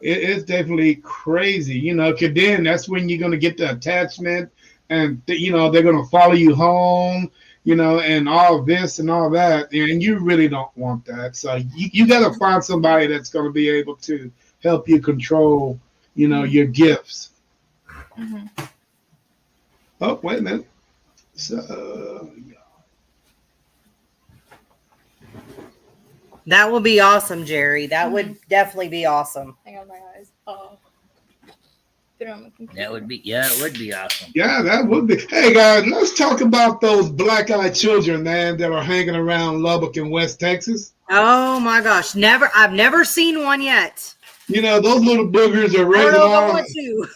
It's definitely crazy, because then that's when you're going to get the attachment, and they're going to follow you home, and all this and all that, and you really don't want that. So you got to find somebody that's going to be able to help you control, your gifts. Oh, wait a minute. So that would be awesome, Jerry. That would definitely be awesome. Hang on, my eyes. Oh. That would be, it would be awesome. Yeah, that would be. Hey guys, let's talk about those black-eyed children, man, that are hanging around Lubbock in West Texas. Oh my gosh, I've never seen one yet. Those little boogers are raising all. To.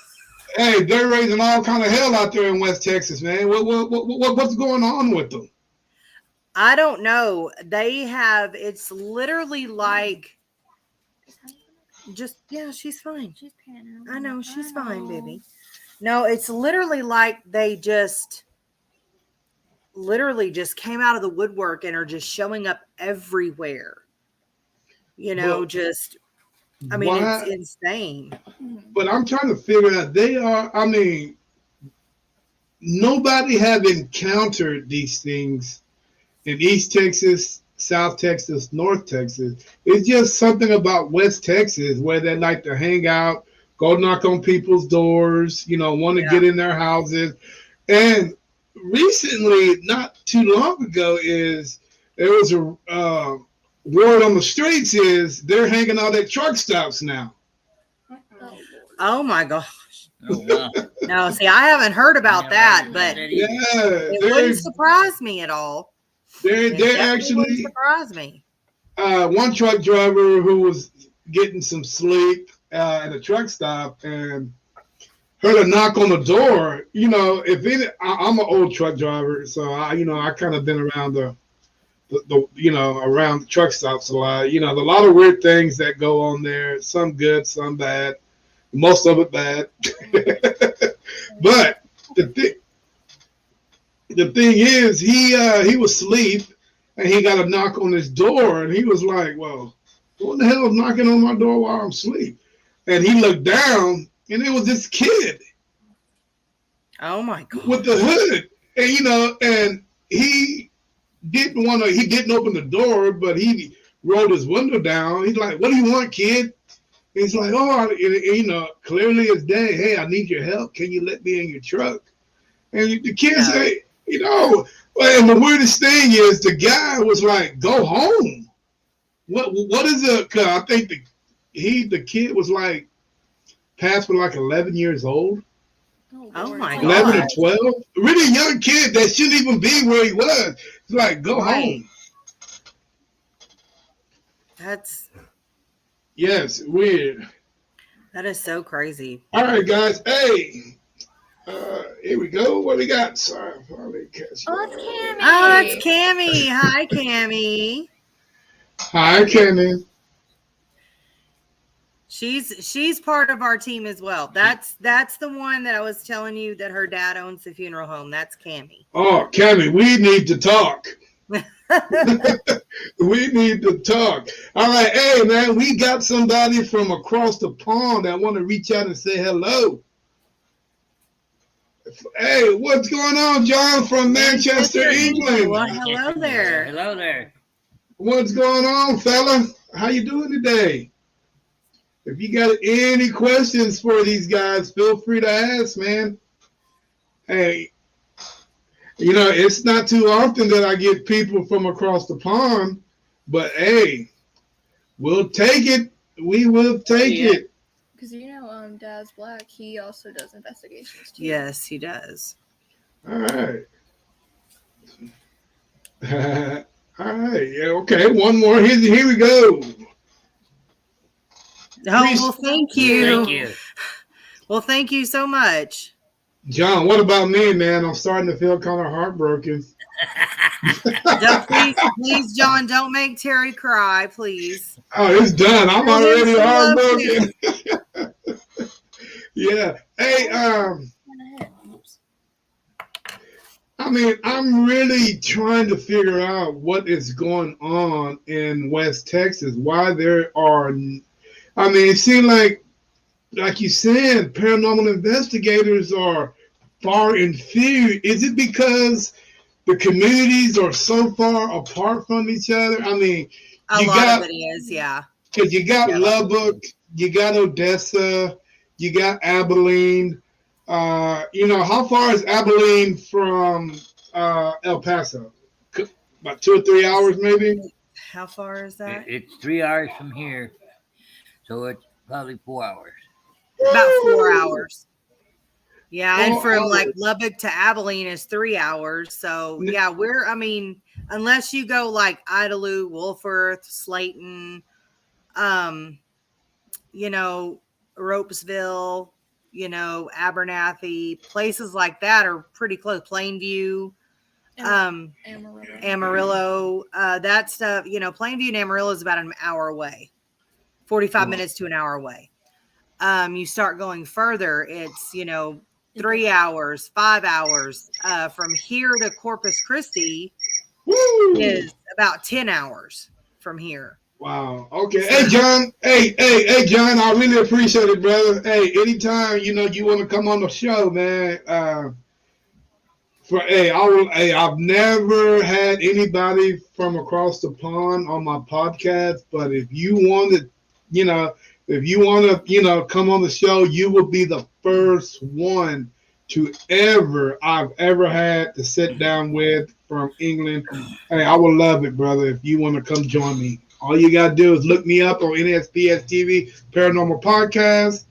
Hey, they're raising all kind of hell out there in West Texas, man. What's going on with them? I don't know. It's literally like, she's fine. She's panning. I know, she's fine, baby. No, it's literally like they just came out of the woodwork and are just showing up everywhere. It's insane. But I'm trying to figure out, nobody have encountered these things in East Texas, South Texas, North Texas. It's just something about West Texas where they like to hang out, go knock on people's doors, want to get in their houses. And recently, not too long ago, there was a word on the streets is they're hanging out at truck stops now. Oh my gosh. Oh, wow. No, see, I haven't heard about that, but it wouldn't surprise me at all. They're actually surprise me. One truck driver who was getting some sleep at a truck stop and heard a knock on the door. I'm an old truck driver, so I kind of been around the around the truck stops a lot. A lot of weird things that go on there. Some good, some bad. Most of it bad. But the thing is, he was asleep and he got a knock on his door and he was like, well, what the hell is knocking on my door while I'm asleep? And he looked down and it was this kid. Oh my God. With the hood. And and he didn't open the door, but he rolled his window down. He's like, what do you want, kid? He's like, clearly as day, hey, I need your help. Can you let me in your truck? And the kid said, and the weirdest thing is the guy was like, go home. What is it? Cause I think the kid was like passed with like 11 years old. Oh Lord. my 11 God. or 12. Really young kid that shouldn't even be where he was. It's like, go Right. home. That's Yes, weird. that is so crazy. All right, guys. Hey, here we go. What we got? Sorry, I'm probably catching. Oh, it's Cammy. Oh, it's Cammy. Hi, Cammy. Hi, Kenny. She's part of our team as well. That's the one that I was telling you that her dad owns the funeral home. That's Cammy. Oh, Kenny, we need to talk. We need to talk. All right, hey man, we got somebody from across the pond that want to reach out and say hello. Hey, what's going on, John from Manchester, England? Well, hello there. Hello there. What's going on, fella? How you doing today? If you got any questions for these guys, feel free to ask, man. Hey, you know, it's not too often that I get people from across the pond, but hey, we'll take it. We will take it. Because Dad's Black, he also does investigations too. Yes, he does. All right. All right. Yeah, okay, one more. Here we go. Oh, well, thank you. Thank you. Well, thank you so much. John, what about me, man? I'm starting to feel kind of heartbroken. Please, John, don't make Terry cry, please. Oh, it's done. I'm already heartbroken. Oops. Yeah. Hey, I mean, I'm really trying to figure out what is going on in West Texas. Why there are, I mean, it seems like you said, paranormal investigators are far inferior. Is it because the communities are so far apart from each other? I mean, A lot of it is, yeah. because you got Lubbock, you got Odessa, you got Abilene. You know, how far is Abilene from El Paso? About 2 or 3 hours, maybe? How far is that? It's 3 hours from here, so it's probably 4 hours. About 4 hours. Yeah, and 4 from hours. like Lubbock to Abilene is 3 hours. So yeah, unless you go like Idalou, Wolfforth, Slayton, Ropesville, Abernathy, places like that are pretty close. Plainview, Amarillo, that stuff, Plainview and Amarillo is about an hour away, 45 minutes to an hour away. You start going further, it's, 3 hours, 5 hours, from here to Corpus Christi is about 10 hours from here. Wow. Okay. Hey, John. Hey, John. I really appreciate it, brother. Hey, anytime you want to come on the show, man. I've never had anybody from across the pond on my podcast, but if you want to, come on the show, you will be the first one I've ever had to sit down with from England. Hey, I would love it, brother, if you want to come join me. All you got to do is look me up on NSPS TV, Paranormal Podcast,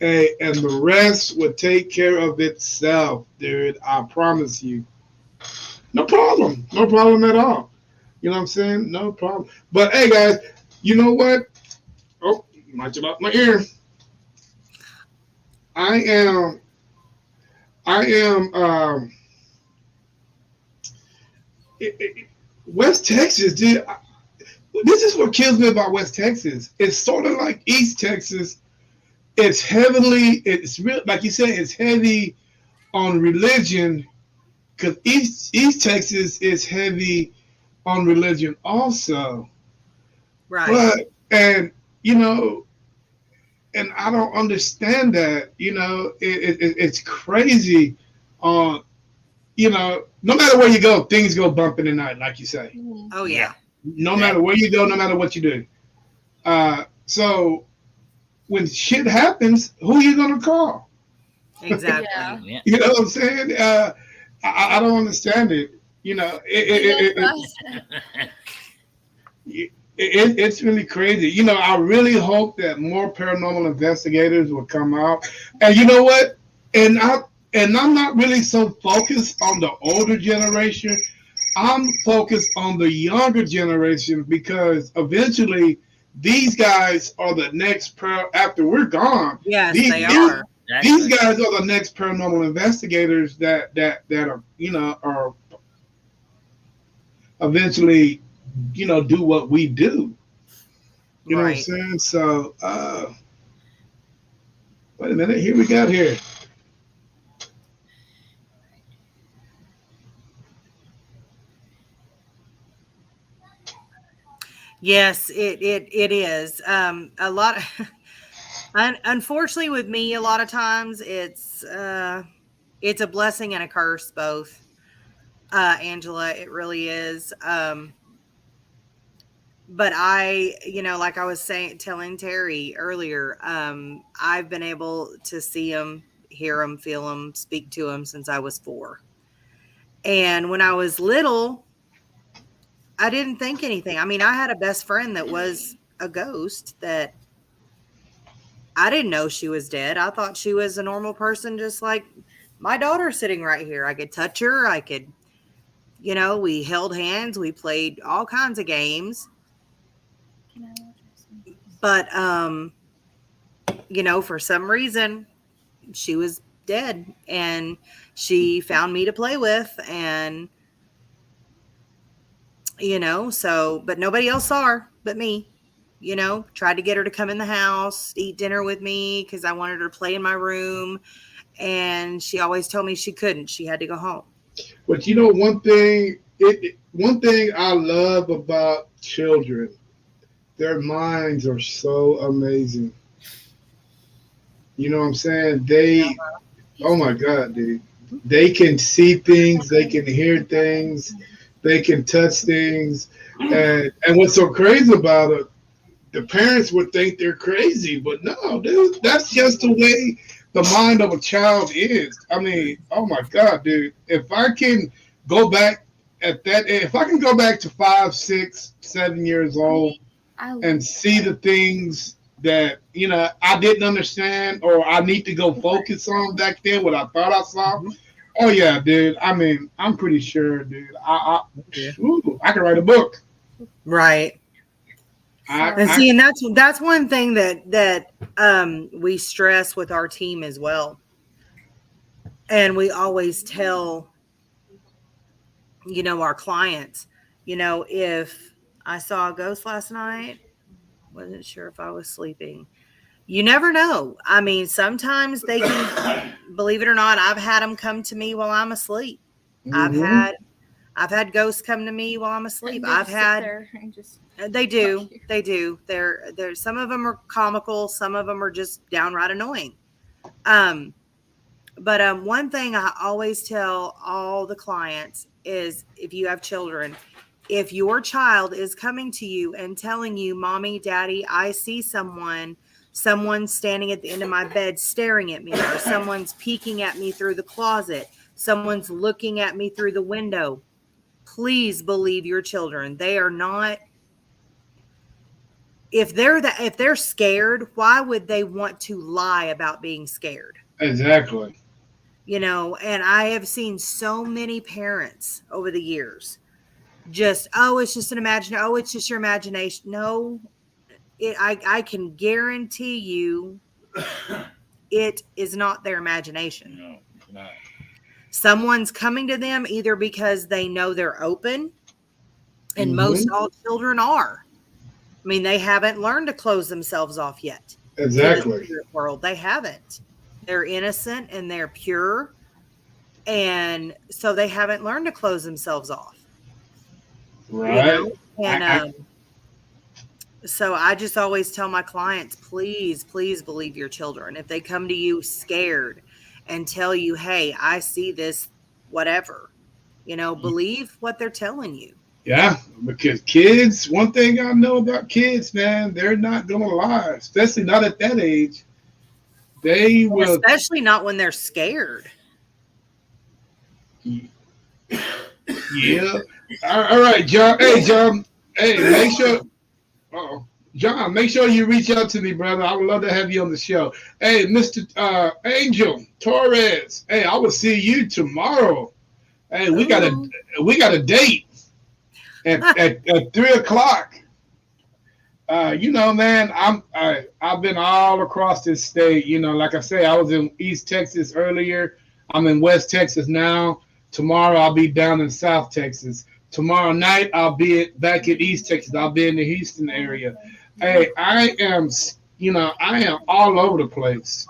and the rest will take care of itself, dude. I promise you. No problem. No problem at all. You know what I'm saying? No problem. But, hey, guys, you know what? Oh, might about my ear. I am West Texas, dude. This is what kills me about West Texas. It's sort of like East Texas. It's real, like you said, it's heavy on religion, because East Texas is heavy on religion also. Right. But, and I don't understand that, it's crazy. No matter where you go, things go bump in the night, like you say. Oh, yeah. No matter where you go, no matter what you do. So when shit happens, who are you going to call? Exactly. Yeah. You know what I'm saying? I don't understand it. it's really crazy. You know, I really hope that more paranormal investigators will come out. And you know what? And I'm not really so focused on the older generation. I'm focused on the younger generation because eventually these guys are the next after we're gone. Yes, These, they these are. these Exactly. guys are the next paranormal investigators that are are eventually do what we do. You know what I'm Right. saying? So wait a minute, here we got here. Yes, it is. A lot. Unfortunately, with me, a lot of times it's a blessing and a curse, both. Angela, it really is. But like I was saying, telling Terry earlier, I've been able to see him, hear him, feel him, speak to him since I was 4. And when I was little, I didn't think anything. I mean, I had a best friend that was a ghost that I didn't know she was dead. I thought she was a normal person, just like my daughter sitting right here. I could touch her. I could, we held hands. We played all kinds of games. But, for some reason, she was dead and she found me to play with. And, but nobody else saw her but me. Tried to get her to come in the house, eat dinner with me because I wanted her to play in my room. And she always told me she couldn't. She had to go home. But one thing I love about children, their minds are so amazing. You know what I'm saying? Oh my God, dude. They can see things, they can hear things, they can touch things. And what's so crazy about it, the parents would think they're crazy, but no, dude, that's just the way the mind of a child is. I mean, oh my God, dude, if I can go back if I can go back to 5, 6, 7 years old and see the things that I didn't understand or I need to go focus on back then, what I thought I saw. Oh yeah, dude. I mean, I'm pretty sure, dude. I can write a book. Right. And see, and that's one thing that we stress with our team as well. And we always tell, our clients, if I saw a ghost last night, wasn't sure if I was sleeping. You never know. I mean, sometimes they can, believe it or not, I've had them come to me while I'm asleep. Mm-hmm. I've had ghosts come to me while I'm asleep. They do. They're some of them are comical, some of them are just downright annoying. But one thing I always tell all the clients is, if you have children, if your child is coming to you and telling you, "Mommy, Daddy, I see someone's standing at the end of my bed staring at me, or someone's peeking at me through the closet, someone's looking at me through the window," please believe your children. They are not. If they're scared, why would they want to lie about being scared? Exactly. And I have seen so many parents over the years just, "Oh, it's just an imagination. Oh, it's just your imagination." No, I can guarantee you it is not their imagination. No, it's not. Someone's coming to them either because they know they're open, and Mm-hmm. most all children are. I mean, they haven't learned to close themselves off yet. Exactly. To the spirit world. They haven't. They're innocent and they're pure. And so they haven't learned to close themselves off. Right. And so I just always tell my clients, please, please believe your children. If they come to you scared and tell you, "Hey, I see this, whatever," believe what they're telling you. Yeah, because kids, one thing I know about kids, man, they're not going to lie, especially not at that age. They will. Especially not when they're scared. Yeah. All right, John. Hey, John. Hey, John, make sure you reach out to me, brother. I would love to have you on the show. Hey, Mr. Angel Torres. Hey, I will see you tomorrow. Hey, we got a date at 3:00. Man, I've been all across this state. Like I say, I was in East Texas earlier. I'm in West Texas now. Tomorrow I'll be down in South Texas. Tomorrow night I'll be back in East Texas. I'll be in the Houston area. Hey, I am all over the place.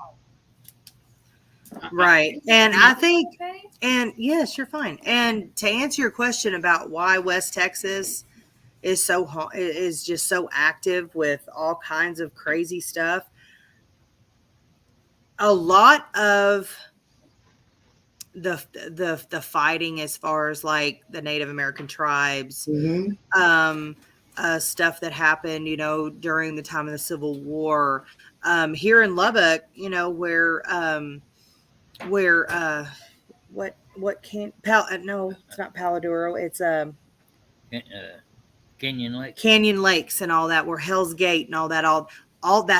Right. And I think, and yes, you're fine. And to answer your question about why West Texas is just so active with all kinds of crazy stuff, a lot of the fighting as far as like the Native American tribes, stuff that happened, during the time of the Civil War, here in Lubbock, no, it's not Paladuro. It's Canyon Lakes and all that, where Hell's Gate and all that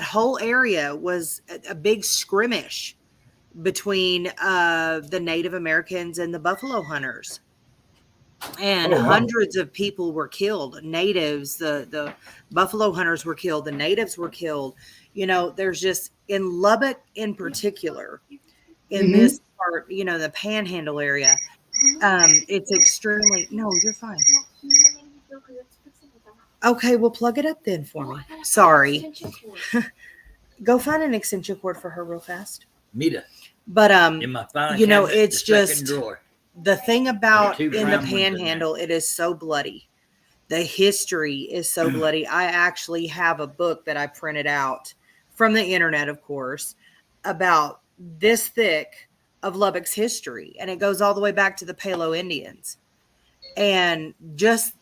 whole area was a big skirmish between the Native Americans and the buffalo hunters. And hundreds of people were killed. Natives, the buffalo hunters were killed. The natives were killed. There's just, in Lubbock in particular, in this part, the Panhandle area, it's extremely, no, you're fine. Okay, well, plug it up then for me. Sorry. Go find an extension cord for her real fast. Mita. But, in my cabinet, it's just drawer. The thing about in the Panhandle, it is so bloody. The history is so bloody. I actually have a book that I printed out from the internet, of course, about this thick of Lubbock's history. And it goes all the way back to the Palo Indians. And just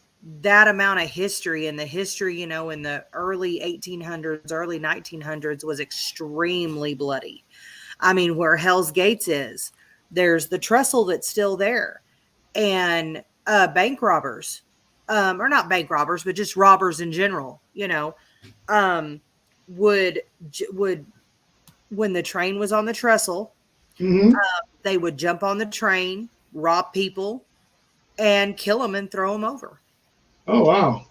that amount of history, and the history, in the early 1800s, early 1900s was extremely bloody. I mean, where Hell's Gates is, there's the trestle that's still there, and bank robbers, or not bank robbers, but just robbers in general, would when the train was on the trestle, they would jump on the train, rob people, and kill them and throw them over. Oh, wow.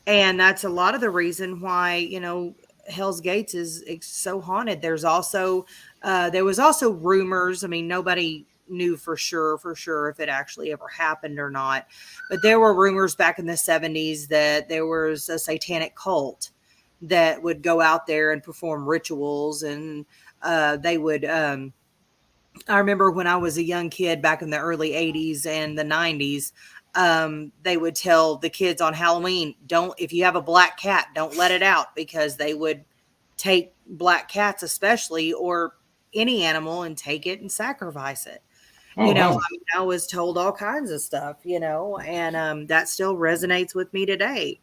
And that's a lot of the reason why, Hell's Gates is so haunted. There was also rumors. I mean, nobody knew for sure if it actually ever happened or not. But there were rumors back in the 70s that there was a satanic cult that would go out there and perform rituals. And they would, I remember when I was a young kid back in the early 80s and the 90s, they would tell the kids on Halloween, if you have a black cat, don't let it out, because they would take black cats, especially, or any animal, and take it and sacrifice it. Wow. I was told all kinds of stuff, and that still resonates with me today.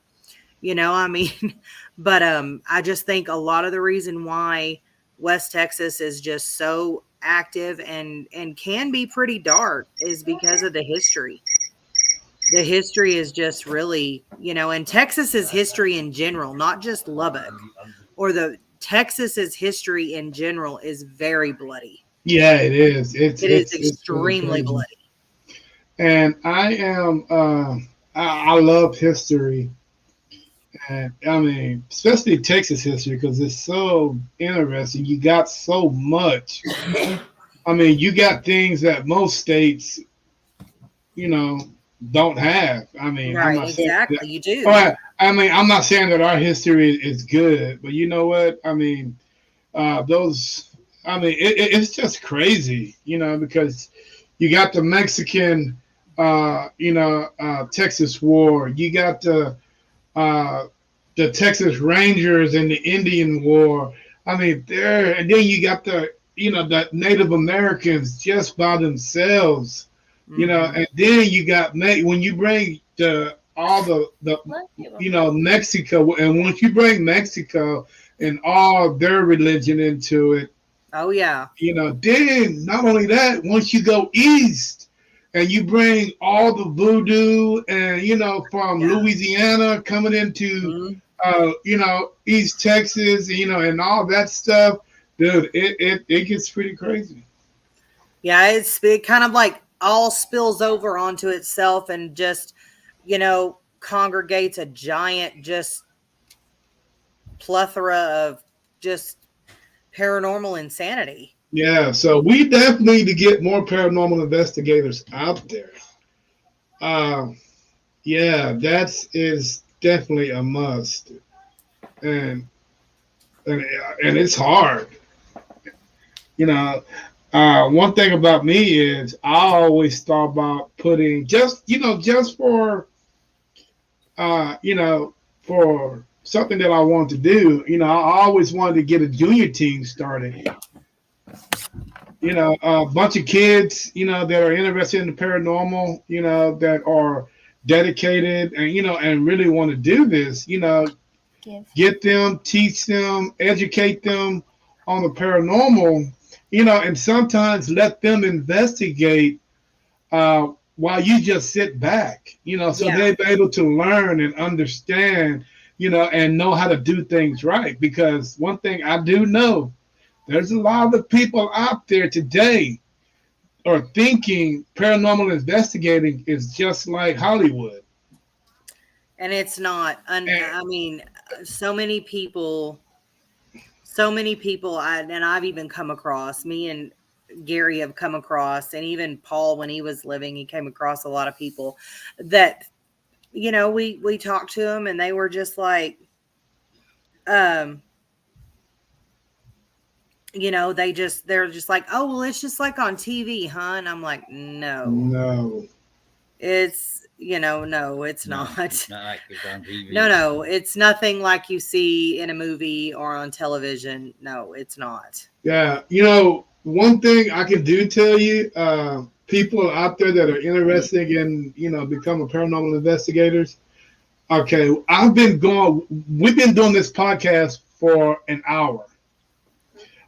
But I just think a lot of the reason why West Texas is just so active and can be pretty dark is because of the history. The history is just really, and Texas's history in general, not just Lubbock, or Texas's history in general is very bloody. Yeah, it is. It is extremely bloody. And I love history. And I mean, especially Texas history, because it's so interesting. You got so much. I mean, you got things that most states, don't have. I mean, right, exactly. You do. I mean, I'm not saying that our history is good, but you know what? I mean, it's just crazy, because you got the Mexican, Texas War. You got the Texas Rangers and the Indian War. I mean, and then you got the Native Americans just by themselves. And then you got when you bring all the Mexico, and once you bring Mexico and all their religion into it, oh yeah, then not only that, once you go east and you bring all the voodoo and from Louisiana coming into East Texas, and all that stuff, dude, it gets pretty crazy. Yeah, it kind of like all spills over onto itself and just, congregates a giant just plethora of just paranormal insanity. Yeah, so we definitely need to get more paranormal investigators out there. Yeah, that is definitely a must, and and and it's hard. One thing about me is I always thought about putting just for something that I want to do. I always wanted to get a junior team started. A bunch of kids, that are interested in the paranormal, that are dedicated and really want to do this, get them, teach them, educate them on the paranormal, and sometimes let them investigate while you just sit back, so Yeah. they're able to learn and understand, and know how to do things right. Because one thing I do know, there's a lot of people out there today are thinking paranormal investigating is just like Hollywood. And it's not. And, I mean, so many people, and I've even come across, me and Gary have come across, and even Paul, when he was living, he came across a lot of people that, we talked to them and they were just like, they're just like, oh, well, it's just like on TV, huh? And I'm like, no, it's, no, it's not. Not like it's on TV. No, it's nothing like you see in a movie or on television. No, it's not. yeah, one thing I can do tell you, people out there that are interested in, becoming paranormal investigators. Okay, we've been doing this podcast for an hour.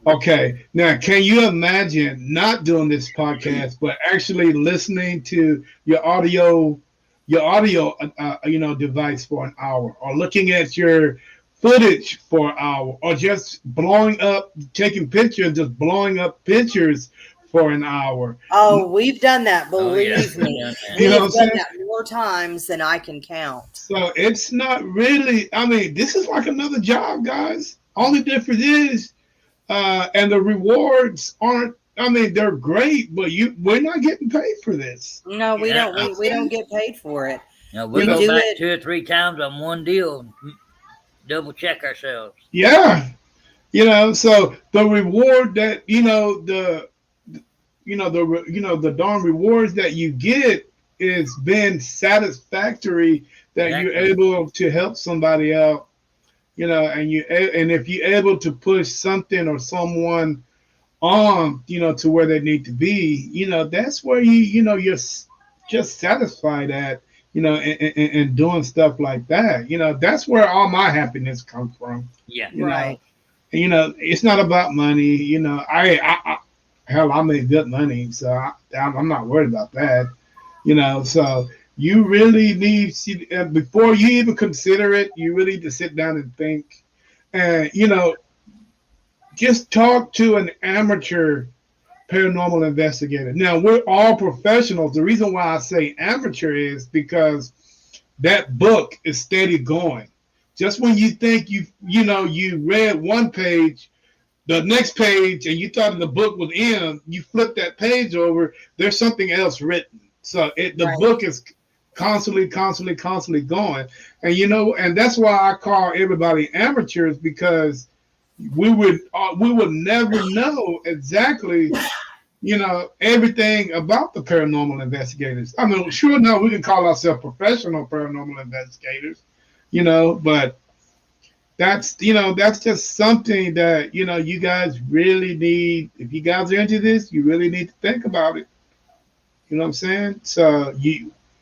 Okay, now can you imagine not doing this podcast, but actually listening to your audio device for an hour, or looking at your footage for an hour, or just taking pictures, just blowing up pictures for an hour? Oh, we've done that. Believe yeah. me, You know what I'm we've done saying? that more times than I can count. So it's not really. I mean, this is like another job, guys. Only difference is. And the rewards aren't. I mean, they're great, but we're not getting paid for this. No, we don't. We don't get paid for it. We go back 2 or 3 times on one deal, double check ourselves. Yeah, so the reward that the darn rewards that you get is being satisfactory that you're able to help somebody out. And if you're able to push something or someone on, to where they need to be, that's where you're just satisfied at, and doing stuff like that. That's where all my happiness comes from. Yeah. Right. And, it's not about money. I make good money, so I'm not worried about that. So you really need, before you even consider it, you really need to sit down and think. And, just talk to an amateur paranormal investigator. Now, we're all professionals. The reason why I say amateur is because that book is steady going. Just when you think you read one page, the next page, and you thought the book was in, you flip that page over, there's something else written. So the book is constantly going. And and that's why I call everybody amateurs, because we would never know exactly everything about the paranormal investigators. I mean, sure enough, we can call ourselves professional paranormal investigators, but that's just something that you guys really need. If you guys are into this, you really need to think about it. You know what I'm saying? So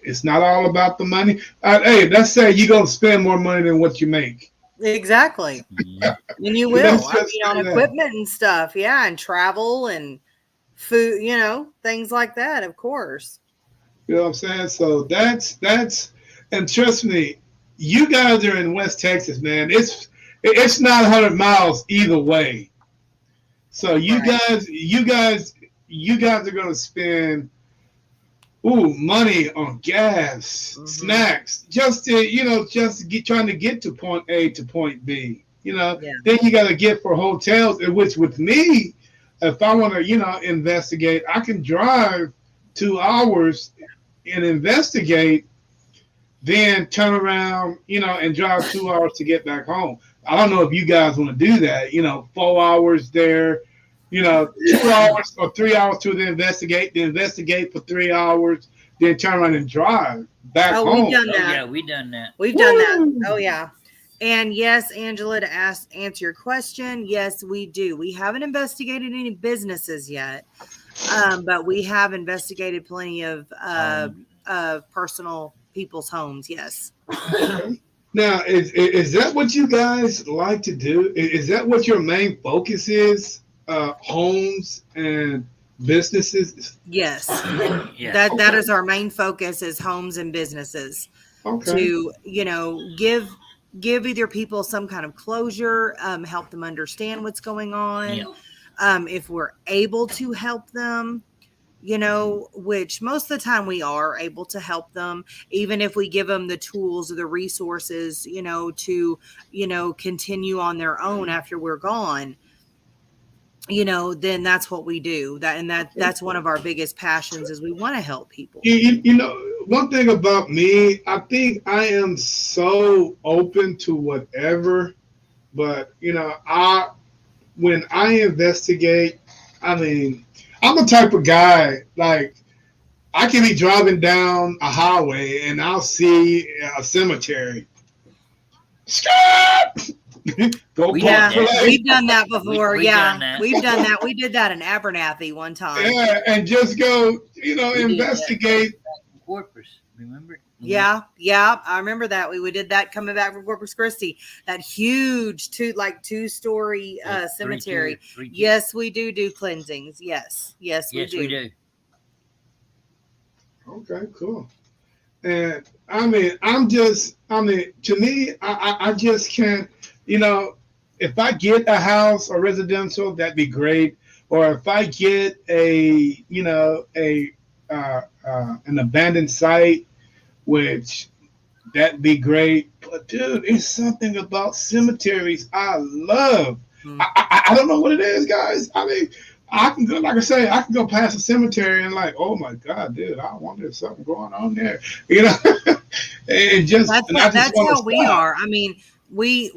it's not all about the money. Hey, let's say you're gonna spend more money than what you make. Exactly. Yeah. And you will. I mean, on equipment and stuff, yeah, and travel and food, things like that, of course. You know what I'm saying? So that's and trust me, you guys are in West Texas, man. It's not 100 miles either way. So you Right. guys are gonna spend money on gas, snacks, just to trying to get to point A to point B. Yeah. Then you got to get for hotels, which with me, if I want to investigate, I can drive 2 hours and investigate, then turn around and drive 2 hours to get back home. I don't know if you guys want to do that. 4 hours there. 2 hours or 3 hours to investigate for 3 hours, then turn around and drive back home. We've done Oh, that. yeah, we done that. We've done that. Oh, yeah. And yes, Angela, to answer your question, yes, we do. We haven't investigated any businesses yet, but we have investigated plenty of personal people's homes. Yes. Now, is that what you guys like to do? Is that what your main focus is? Homes and businesses? Yes. Yeah. That is our main focus, is homes and businesses. Okay. To give either people some kind of closure, help them understand what's going on. Yeah. If we're able to help them, which most of the time we are able to help them, even if we give them the tools or the resources, to, continue on their own after we're gone, then that's what we do. That's one of our biggest passions, is we want to help people. One thing about me, I think I am so open to whatever, but when I investigate, I'm a type of guy, like, I can be driving down a highway and I'll see a cemetery. Scott! We've done that before. We've done that. We did that in Abernathy one time. Yeah, and just go, investigate. Corpus, remember? Yeah, I remember that. We did that coming back from Corpus Christi. That huge two-story cemetery. Yes, we do cleansings. Yes, we do. Okay, cool. And to me, I just can't. If I get a house or residential, that'd be great. Or if I get an abandoned site, which that'd be great. But dude, it's something about cemeteries I love. I don't know what it is, guys. I can go, like I say, I can go past a cemetery and like, oh my God, dude, I wonder if something going on there. And that's how we are. We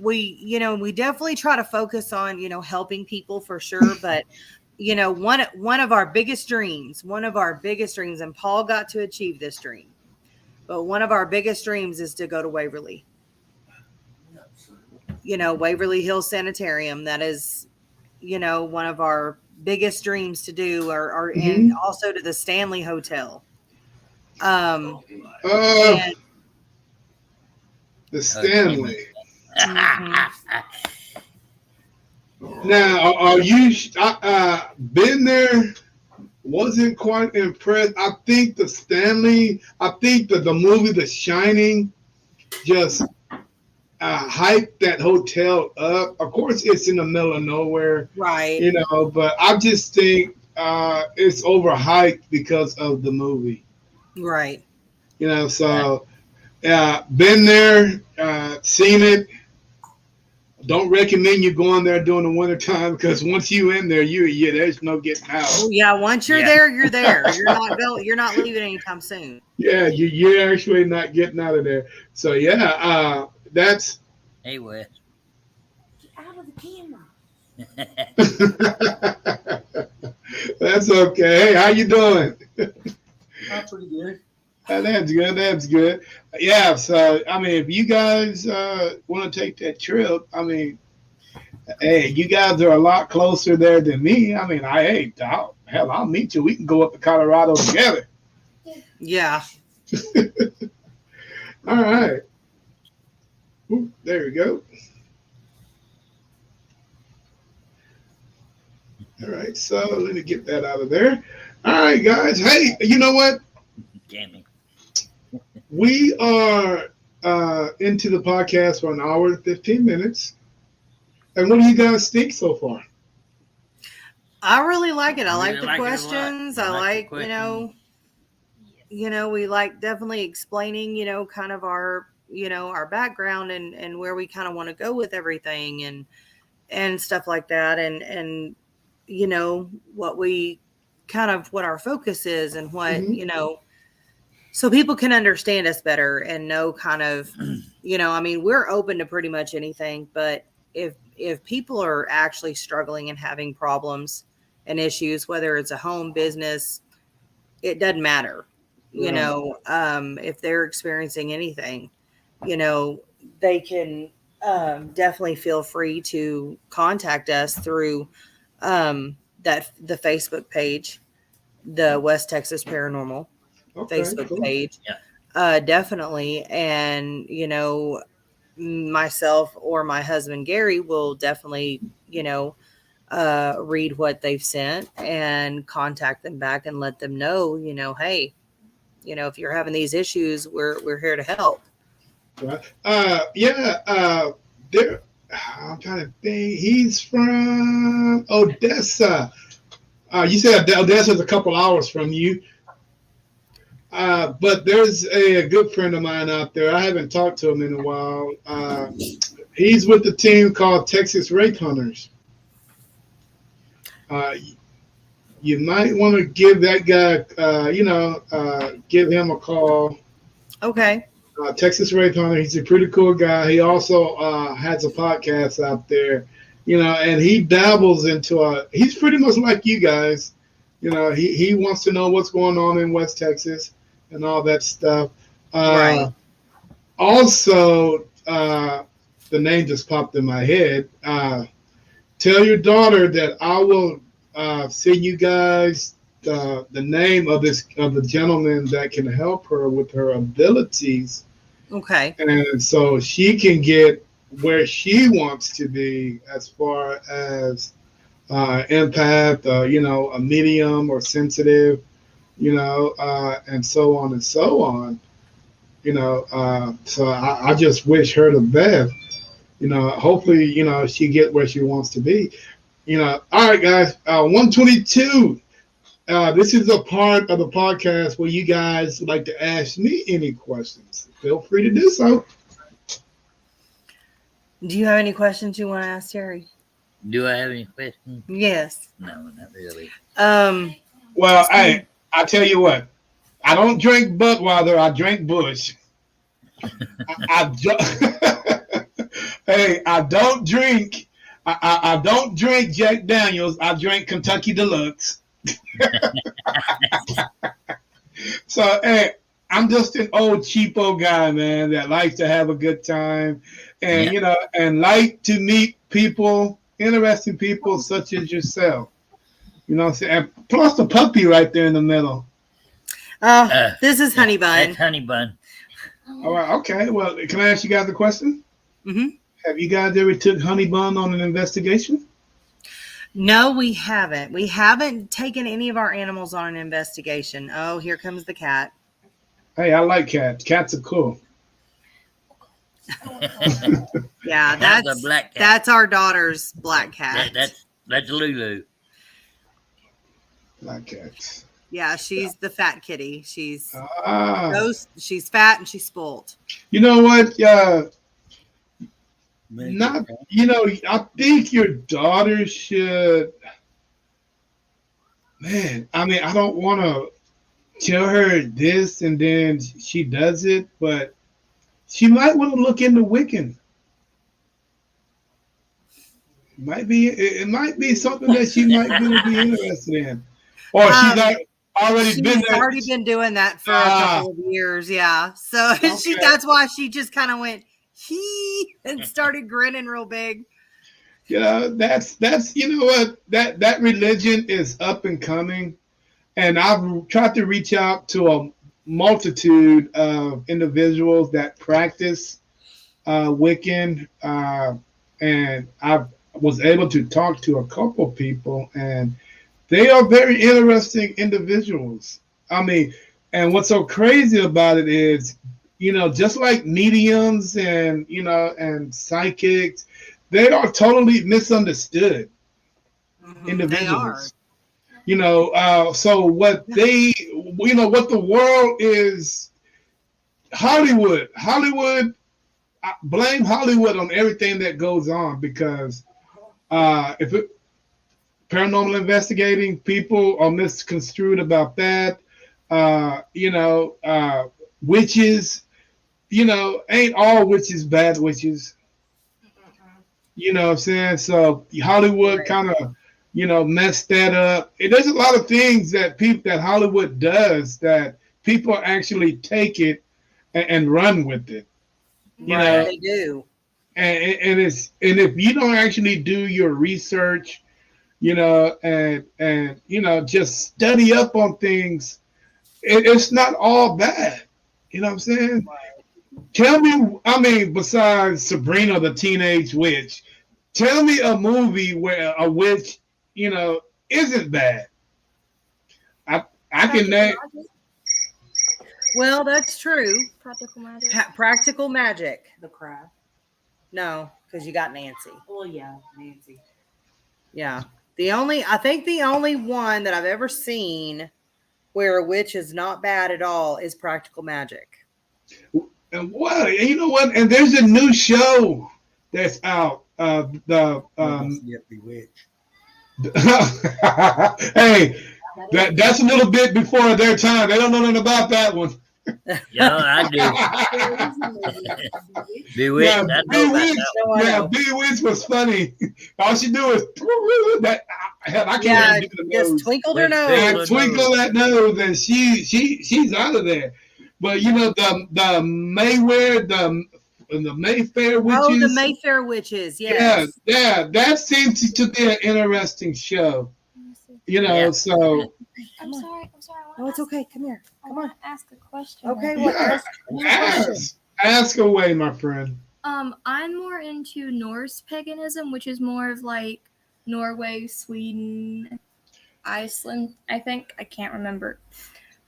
definitely try to focus on, helping people for sure. But, one of our biggest dreams, and Paul got to achieve this dream, but one of our biggest dreams is to go to Waverly. Waverly Hills Sanitarium. That is, one of our biggest dreams to do, and also to the Stanley Hotel. The Stanley. Now, are you been there? Wasn't quite impressed. I think the Stanley. I think that the movie The Shining just hyped that hotel up. Of course, it's in the middle of nowhere, right? But I just think it's overhyped because of the movie, right? So been there, seen it. Don't recommend you going there during the wintertime, because once you in there, there's no getting out. Oh yeah, once you're there, you're there. You're not leaving anytime soon. Yeah, you're actually not getting out of there. So yeah, that's. Hey, Wes. Get out of the camera. That's okay. Hey, how you doing? I'm pretty good. That's good. Yeah, so if you guys want to take that trip, hey, you guys are a lot closer there than me. I'll meet you. We can go up to Colorado together. Yeah. All right. Ooh, there we go. All right, so let me get that out of there. All right, guys. Hey, you know what? Damn it. We are into the podcast for an hour and 15 minutes. And what do you guys think so far? I really like it. I I like really the like it a lot. questions. I I like the like, we like definitely explaining, kind of our, our background and where we kind of want to go with everything and stuff like that. And, what we kind of, what our focus is and what, Mhm. So people can understand us better and know kind of, we're open to pretty much anything, but if people are actually struggling and having problems and issues, whether it's a home business, it doesn't matter. If they're experiencing anything, they can definitely feel free to contact us through the Facebook page, the West Texas Paranormal Okay, Facebook cool. page. Yeah. Definitely. And, myself or my husband, Gary, will definitely, read what they've sent and contact them back and let them know, hey, if you're having these issues, we're here to help. Right. There. I'm trying to think. He's from Odessa. You said Odessa's a couple hours from you. But there's a good friend of mine out there. I haven't talked to him in a while. He's with the team called Texas Wraith Hunters. You might want to give that guy, give him a call. Okay. Texas Wraith Hunter. He's a pretty cool guy. He also has a podcast out there, and he dabbles into he's pretty much like you guys. He wants to know what's going on in West Texas and all that stuff. Right. Also, the name just popped in my head. Tell your daughter that I will send you guys the name of the gentleman that can help her with her abilities. Okay. And so she can get where she wants to be as far as empath, a medium or sensitive, and so on and so on. So I just wish her the best. Hopefully, she get where she wants to be. All right, guys, 122. This is a part of the podcast where you guys would like to ask me any questions. Feel free to do so. Do you have any questions you want to ask Terry? Do I have any questions? Yes. No, not really. Well, I tell you what. I don't drink Budweiser. I drink Bush. Hey, I don't drink. I don't drink Jack Daniels. I drink Kentucky Deluxe. So, hey, I'm just an old cheapo guy, man, that likes to have a good time, and and like to meet people, interesting people such as yourself. What I'm saying? And plus the puppy right there in the middle. This is Honey Bun. That's Honey Bun. All right, okay. Well, can I ask you guys a question? Mm-hmm. Have you guys ever took Honey Bun on an investigation? No, we haven't. We haven't taken any of our animals on an investigation. Oh, here comes the cat. Hey, I like cats. Cats are cool. Yeah, That's a black cat. That's our daughter's black cat. That's Lulu. Black cats. Yeah, she's the fat kitty. She's she's fat and she's spoiled. You know what? I think your daughter should. Man, I mean, I don't want to tell her this and then she does it, but she might want to look into Wiccan. It might be something that she might be interested in, or she's already been doing that for a couple of years. Yeah, so Okay. that's why she just kind of went and started grinning real big. That's what that religion is up and coming, and I've tried to reach out to a multitude of individuals that practice Wiccan, and I was able to talk to a couple people, and they are very interesting individuals. I mean, and what's so crazy about it is, just like mediums and and psychics, they are totally misunderstood They are. individuals. So what what the world is, Hollywood, blame Hollywood on everything that goes on, because if it paranormal investigating, people are misconstrued about that. Witches, ain't all witches bad witches. You know what I'm saying? So Hollywood kind of, messed that up. There's a lot of things that Hollywood does that people actually take it and run with it. Right, they do. And if you don't actually do your research, and just study up on things, it's not all bad. You know what I'm saying? Tell me, I mean, besides Sabrina the Teenage Witch, tell me a movie where a witch, isn't bad. I can name. Well, that's true. Practical magic. Practical magic. The crab. No, because you got Nancy. Oh yeah, Nancy. Yeah. I think the only one that I've ever seen where a witch is not bad at all is practical magic. And what? And you know what? And there's a new show that's out. Bewitched. Hey, that's a little bit before their time. They don't know nothing about that one. Yeah, I do. Bewitched. Yeah, I know about Bewitched. No, I Yeah, know. Bewitched was funny. All she do is that. Hell, I Yeah, can't even do the just nose. twinkled her Twinkle. nose. And twinkle that nose, and she's out of there. But the Mayfair witches. Oh, the Mayfair witches. Yes. Yeah, that seems to be an interesting show. Yeah. So I'm sorry. No, it's okay. Come here. I Come on. want to ask a question. Okay. What? yeah, ask away, my friend. I'm more into Norse paganism, which is more of like Norway, Sweden, Iceland, I think. I can't remember.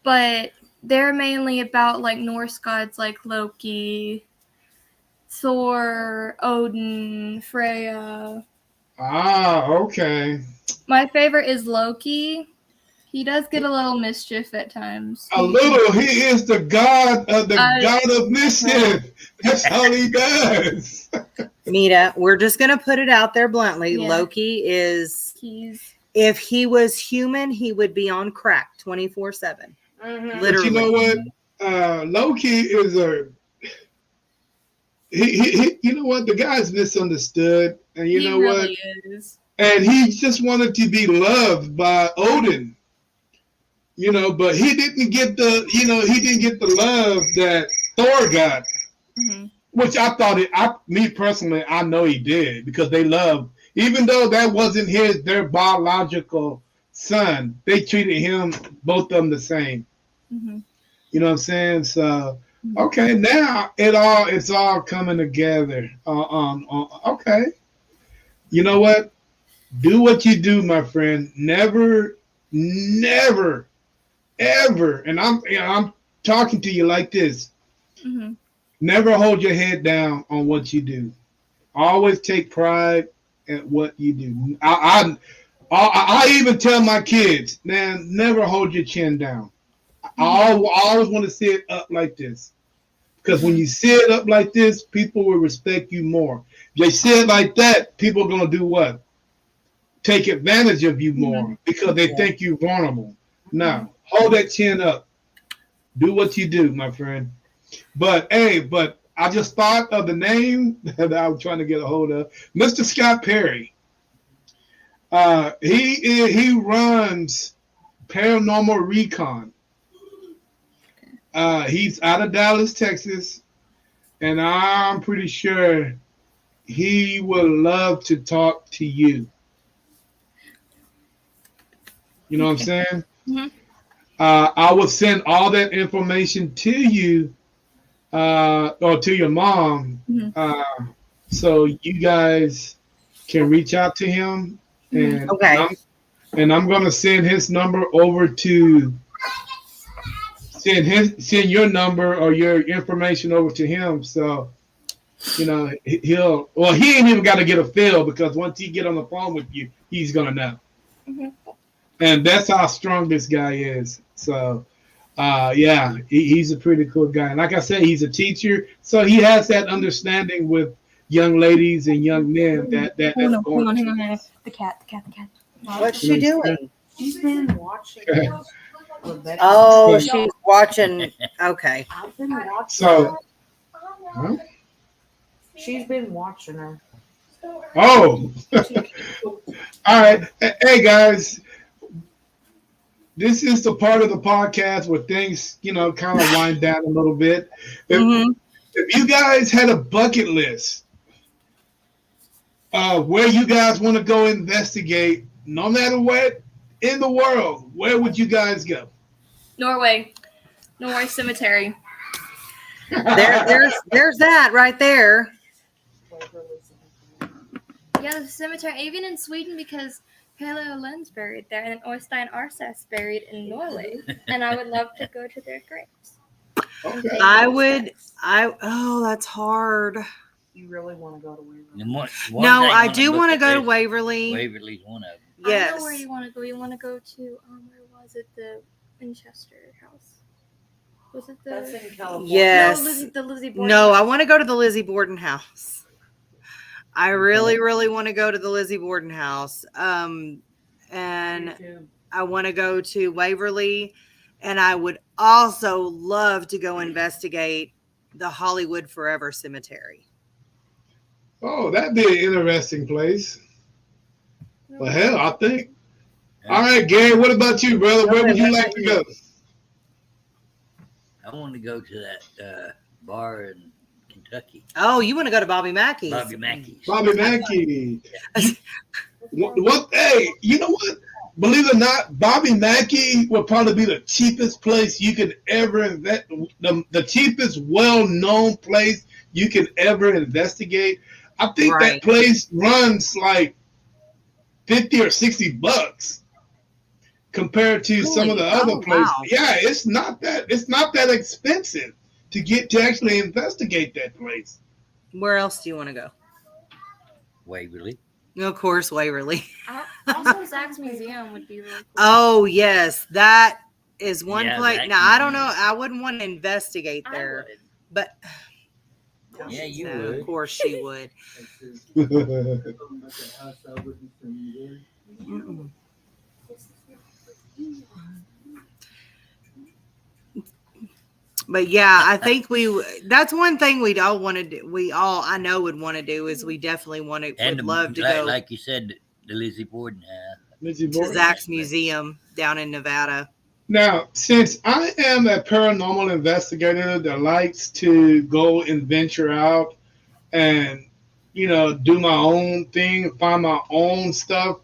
But they're mainly about like Norse gods like Loki, Thor, Odin, Freya. Ah, okay. My favorite is Loki. He does get a little mischief at times. A little. He is the god of mischief. That's all he does. Mita, we're just going to put it out there bluntly. Yeah. Loki is, He's if he was human, he would be on crack 24/7. Mm-hmm. But you know what? Loki is he you know what? The guy's misunderstood, and you he know really what? is. And he just wanted to be loved by Odin. But he didn't get the love that Thor got, Mm-hmm. which I thought me personally, I know he did, because they loved, even though that wasn't their biological son, they treated both of them the same. Mm-hmm. You know what I'm saying? So, okay, now it's all coming together. Okay, you know what? Do what you do, my friend. Never, ever, and I'm talking to you like this. Mm-hmm. Never hold your head down on what you do. Always take pride at what you do. I even tell my kids, man, never hold your chin down. I always want to see it up like this, because when you see it up like this, people will respect you more. If they see it like that, people are gonna do what? Take advantage of you more, because they think you're vulnerable. No, hold that chin up. Do what you do, my friend. But I just thought of the name that I was trying to get a hold of, Mr. Scott Perry. He runs Paranormal Recon. He's out of Dallas, Texas, and I'm pretty sure he would love to talk to you. You know what I'm saying? Mm-hmm. I will send all that information to you, or to your mom, so you guys can reach out to him. And Okay. I'm going to send his number over to send your number or your information over to him. So, you know, he ain't even got to get a feel because once he get on the phone with you, he's gonna know. Mm-hmm. And that's how strong this guy is. So, yeah, he's a pretty cool guy. And like I said, he's a teacher, so he has that understanding with young ladies and young men that's Hang going. on. The cat. What's she doing? She's been watching. Oh, So- she's watching. Okay. I've been watching. So, huh? She's been watching her. Oh, all right. Hey guys, this is the part of the podcast where things, you know, kind of wind down a little bit. If you guys had a bucket list where you guys want to go investigate, no matter what in the world, where would you guys go? Norway Cemetery. There's that right there. Yeah, the cemetery, even in Sweden, because Pelle Len's buried there, and Oystein Arsa's buried in Norway, and I would love to go to their graves. Okay. Oh, that's hard. You really want to go to Waverly? No, I do want to go to Waverly. Waverly's one of them. Yes. I know where you want to go. You want to go to, where was it? The Winchester house. Was it the... That's in California. Yes. No, the Lizzie Borden No, I house. want to go to the Lizzie Borden house. I really, really want to go to the Lizzie Borden house. And I want to go to Waverly. And I would also love to go investigate the Hollywood Forever Cemetery. Oh, that'd be an interesting place. Well, hell, I think. All right, Gary, what about you, brother? Where would you like to go? I want to go to that bar in Kentucky. Oh, you want to go to Bobby Mackey's? Bobby Mackey's. Bobby Mackey. What? Hey, you know what? Believe it or not, Bobby Mackey would probably be the cheapest place you could ever invest. The cheapest, well-known place you could ever investigate. I think Right. that place runs like $50 or $60 compared to some of the other places. Wow. Yeah, it's not that expensive to actually investigate that place. Where else do you want to go? Waverly. Of course, Waverly. Also, Zach's Museum would be really cool. Oh, yes. That is one Yeah, place. that Now, can I don't be- know. I wouldn't want to investigate I there. would. But Yeah, you no, would. of course she would. Mm-mm. But yeah, I think that's one thing we'd all want to do. I know would want to do is we definitely would love to go like you said, the Lizzie Borden house. Lizzie to Borden. Zach's Museum down in Nevada. Now, since I am a paranormal investigator that likes to go and venture out and, you know, do my own thing, find my own stuff,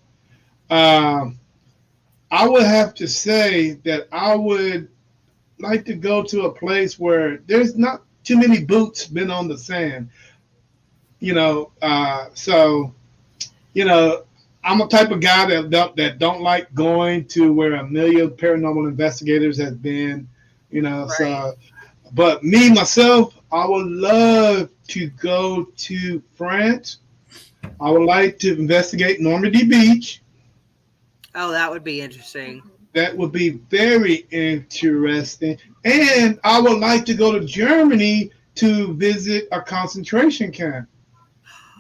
I would have to say that I would like to go to a place where there's not too many boots been on the sand, you know. So, you know, I'm a type of guy that don't like going to where a million paranormal investigators has been, you know. Right. So, but me myself, I would love to go to France. I would like to investigate Normandy Beach. Oh, that would be interesting. That would be very interesting. And I would like to go to Germany to visit a concentration camp.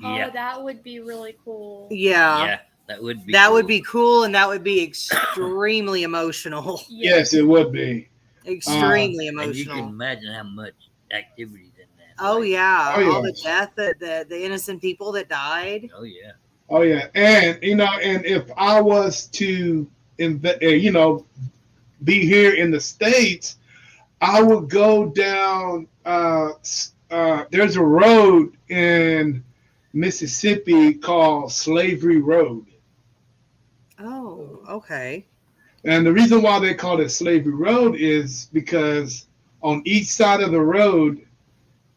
Yeah. Oh, that would be really cool. Yeah. Yeah, that would be. That cool. would be cool, and that would be extremely emotional. Yes, it would be. Extremely And you emotional. can imagine how much activities in that. Oh place. yeah. Oh, All the yeah. death, the innocent people that died. Oh yeah. Oh yeah, and you know, and if I was to, you know, be here in the States, I would go down. There's a road in Mississippi called Slavery Road, Oh, okay. and the reason why they call it Slavery Road is because on each side of the road,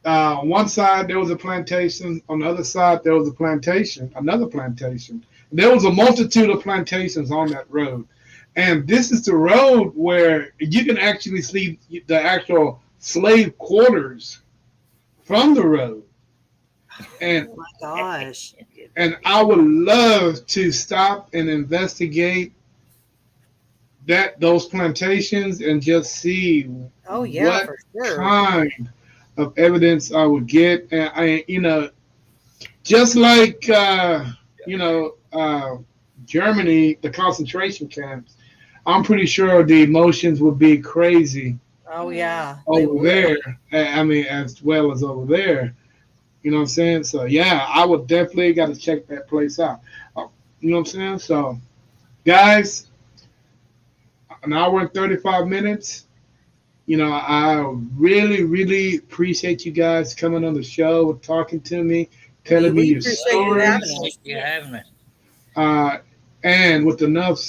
one side there was a plantation, on the other side there was a plantation, another plantation. There was a multitude of plantations on that road, And this is the road where you can actually see the actual slave quarters from the road. And Oh my gosh. I would love to stop and investigate those plantations and just see Oh yeah, what for sure. kind of evidence I would get. And just like Germany, the concentration camps. I'm pretty sure the emotions would be crazy Oh yeah, they over would. there. I mean, as well as over there. You know what I'm saying? So yeah, I would definitely got to check that place out. You know what I'm saying? So guys, an hour and 35 minutes. I really, really appreciate you guys coming on the show, talking to me, telling me We your appreciate you having stories. us. Thank you for having us. And with enough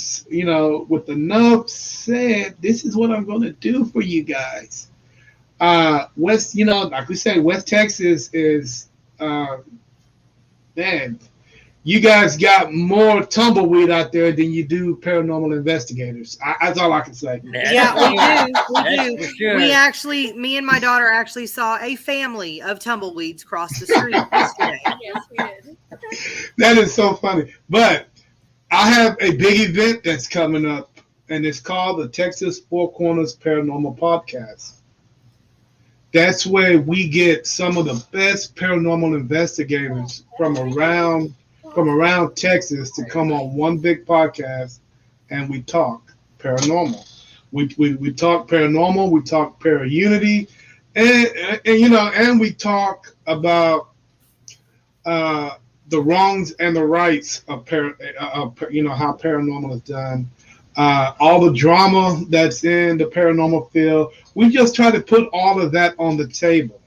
said, this is what I'm going to do for you guys. West, like we said, West Texas is, uh, man, you guys got more tumbleweed out there than you do paranormal investigators. That's all I can say. Yeah, we do. We That's do. for sure. Me and my daughter actually saw a family of tumbleweeds cross the street yesterday. Yes, we did. That is so funny. But I have a big event that's coming up, and it's called the Texas Four Corners Paranormal Podcast. That's where we get some of the best paranormal investigators from around Texas to come on one big podcast, and we talk paranormal. We talk paranormal. We talk para-unity, and we talk about the wrongs and the rights of how paranormal is done, all the drama that's in the paranormal field. We just try to put all of that on the table.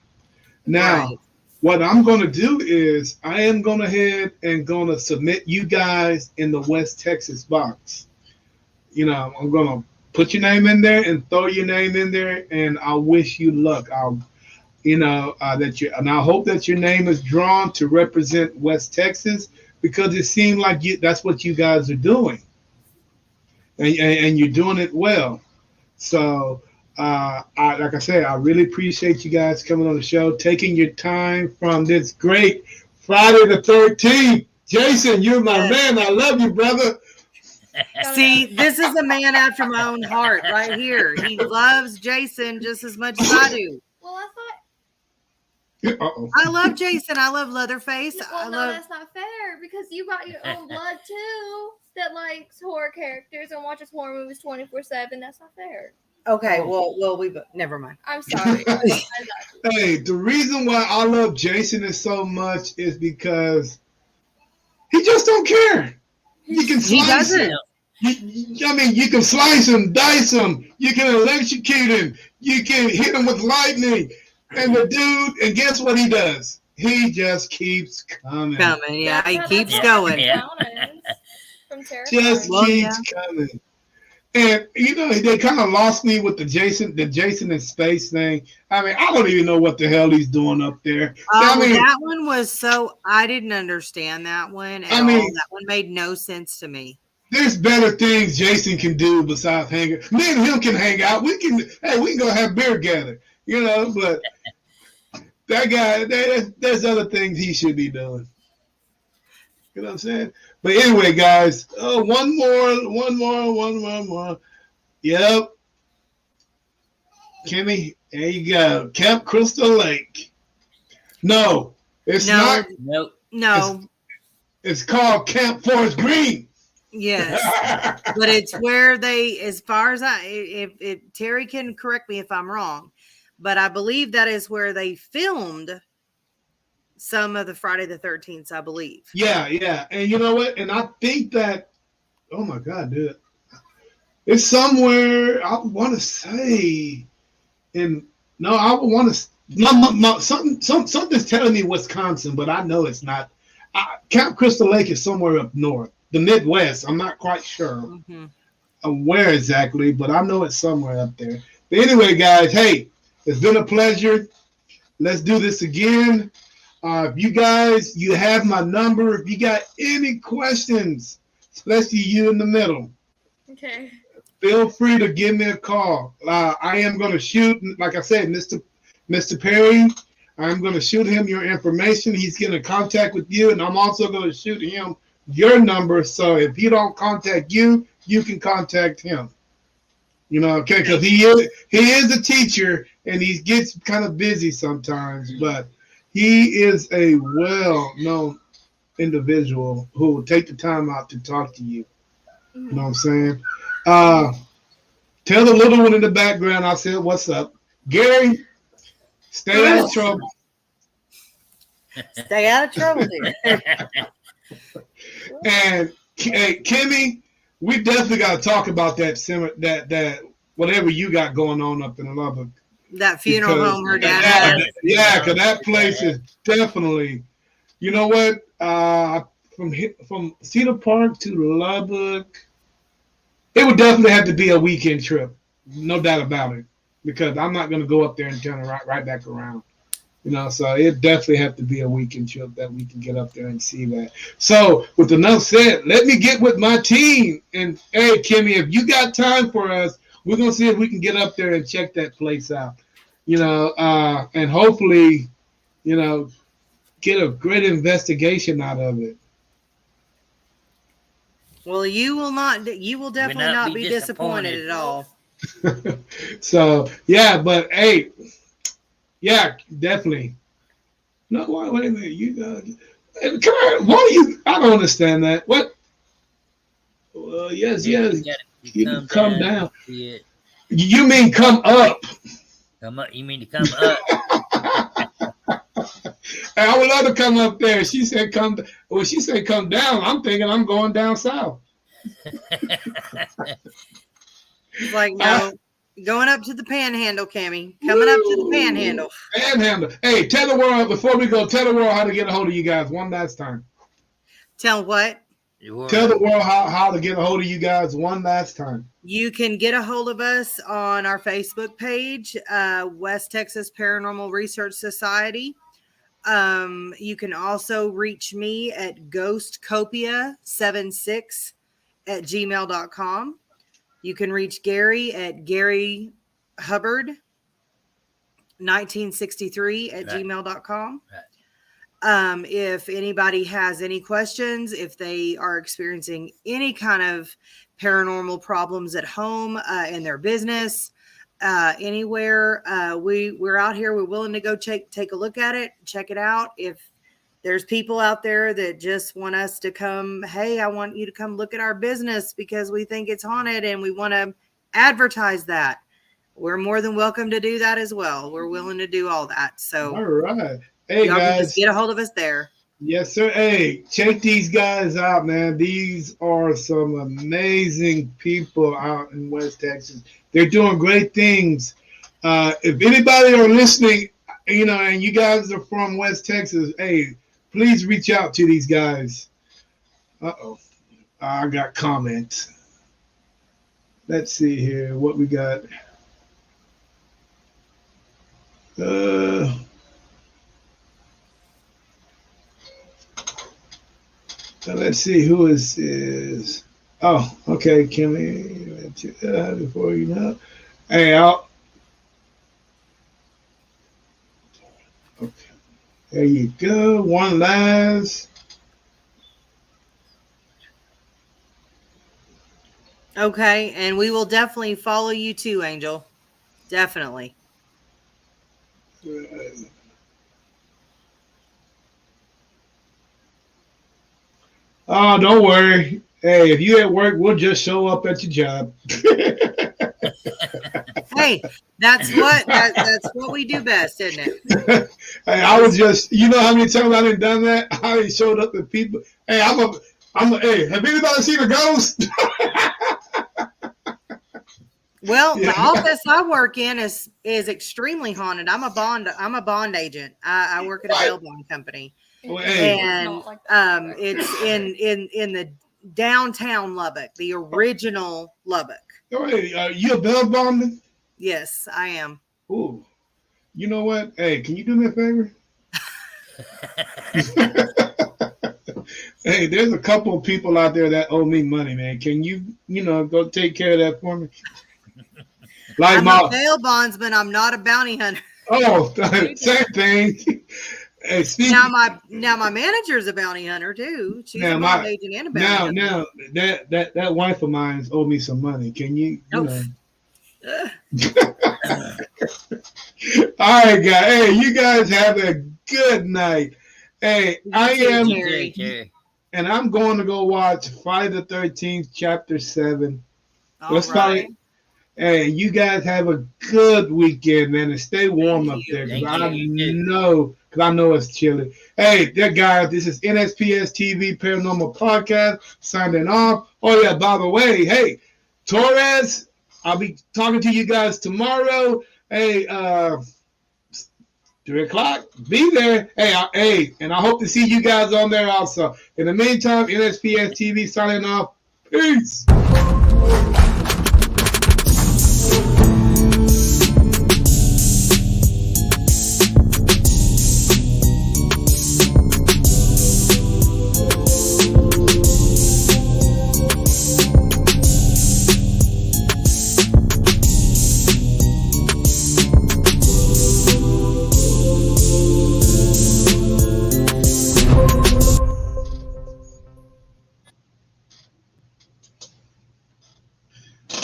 Now, Right. what I'm going to do is I am going ahead and going to submit you guys in the West Texas box. I'm going to put your name in there and throw your name in there, and I wish you luck. And I hope that your name is drawn to represent West Texas, because it seems like that's what you guys are doing, and you're doing it well. So, like I said, I really appreciate you guys coming on the show, taking your time from this great Friday the 13th. Jason, you're my Yes. man. I love you, brother. See, this is a man after my own heart right here. He loves Jason just as much as I do. Well, I thought. Uh-oh. I love Jason. I love Leatherface. Well, no, that's not fair, because you got your own blood too that likes horror characters and watches horror movies 24/7. That's not fair. Okay, well, never mind. I'm sorry. Hey, the reason why I love Jason so much is because he just don't care. You can He slice doesn't. him. You can slice him, dice him. You can electrocute him. You can hit him with lightning. And the dude, and guess what he does? He just keeps coming. Yeah, he That's keeps how going. Yeah. From Just Well, keeps coming. And they kind of lost me with the Jason in space thing. I mean, I don't even know what the hell he's doing up there. That one was I didn't understand that one at all. That one made no sense to me. There's better things Jason can do besides hanging. Me and him can hang out. We can go have beer together. But that guy, there's other things he should be doing. You know what I'm saying? But anyway, guys, one more. Yep. Kimmy, there you go. Camp Crystal Lake. No, it's not. Nope. No. It's called Camp Forest Green. Yes. But it's where they, as far as if Terry can correct me if I'm wrong, but I believe that is where they filmed some of the Friday the 13th, I believe. Yeah. And you know what? And I think that, oh my God, dude. It's somewhere, I want to say, something's telling me Wisconsin, but I know it's not. Camp Crystal Lake is somewhere up north, the Midwest. I'm not quite sure where exactly, but I know it's somewhere up there. But anyway, guys, hey, it's been a pleasure. Let's do this again. If you have my number. If you got any questions, especially you in the middle, Okay. feel free to give me a call. I am going to shoot, like I said, Mr. Perry. I'm going to shoot him your information. He's getting in contact with you, and I'm also going to shoot him your number. So if he don't contact you, you can contact him. You know, okay? Because he is a teacher, and he gets kind of busy sometimes, but he is a well-known individual who will take the time out to talk to you. You know what I'm saying? Tell the little one in the background I said, what's up? Gary, stay out of trouble. Stay out of trouble, dear. And hey, Kimmy, we definitely got to talk about that whatever you got going on up in Lubbock. That funeral home her dad had. Yeah, because that place is definitely, you know what? From Cedar Park to Lubbock, it would definitely have to be a weekend trip, no doubt about it. Because I'm not going to go up there and turn right back around. You know, so it definitely have to be a weekend trip that we can get up there and see that. So with enough said, let me get with my team. And hey, Kimmy, if you got time for us, we're gonna see if we can get up there and check that place out. You know, and hopefully, you know, get a great investigation out of it. Well, you will definitely not be disappointed at all. So yeah, but hey. Yeah, definitely. No, wait a minute. You come on. Why do you? I don't understand that. What? Well, yes. You can come down. You mean come up? Come up. You mean to come up? Hey, I would love to come up there. She said come. Well, she said come down. I'm thinking I'm going down south. It's like no. Going up to the Panhandle, Cammy. Coming up to the Panhandle. Panhandle. Hey, tell the world, before we go, tell the world how to get a hold of you guys one last time. Tell what? Tell the world how to get a hold of you guys one last time. You can get a hold of us on our Facebook page, West Texas Paranormal Research Society. You can also reach me at ghostcopia76@gmail.com. You can reach Gary at Gary Hubbard 1963@gmail.com. Right. If anybody has any questions, if they are experiencing any kind of paranormal problems at home, in their business, anywhere, we're out here. We're willing to go take a look at it, check it out. If there's people out there that just want us to come, hey, I want you to come look at our business because we think it's haunted and we want to advertise that. We're more than welcome to do that as well. We're willing to do all that. So, all right. Hey, y'all guys. can just get a hold of us there. Yes, sir. Hey, check these guys out, man. These are some amazing people out in West Texas. They're doing great things. If anybody are listening, you know, and you guys are from West Texas, hey, please reach out to these guys. I got comments. Let's see here what we got. Let's see who is. Oh, okay, Kimmy. Before you know, hey, okay. There you go. One last. Okay, and we will definitely follow you too, Angel. Definitely. Oh, don't worry. Hey, if you at work, we'll just show up at your job. Hey, that's what we do best, isn't it? Hey, I was just, you know how many times I done done that? I done showed up with people. Hey, hey, have anybody seen a ghost? Well, yeah. The office I work in is extremely haunted. I'm a bond agent. I work at a bail bond company. Well, hey. And it's in the downtown Lubbock, the original Lubbock. Oh, hey, you a bail bonder? Yes, I am. Ooh. You know what? Hey, can you do me a favor? Hey, there's a couple of people out there that owe me money, man. Can you, go take care of that for me? Like I'm a my, bail bondsman. I'm not a bounty hunter. oh, same thing. Hey, Now speaking my manager's a bounty hunter too. She's a now, bond agent and a bounty hunter. now that wife of mine's owe me some money. Can you, Ugh. All right, guys. Hey, you guys have a good night. Hey, I You too, am, Terry. Terry. and I'm going to go watch Friday the 13th, Chapter 7. All Let's right. probably. Hey, you guys have a good weekend, man, and stay warm up you. there because Thank I know it's chilly. Hey, there, guys, this is NSPS TV Paranormal Podcast signing off. Oh yeah, by the way, hey, Torres, I'll be talking to you guys tomorrow. Hey, 3:00. Be there. Hey, and I hope to see you guys on there also. In the meantime, NSPS TV signing off. Peace.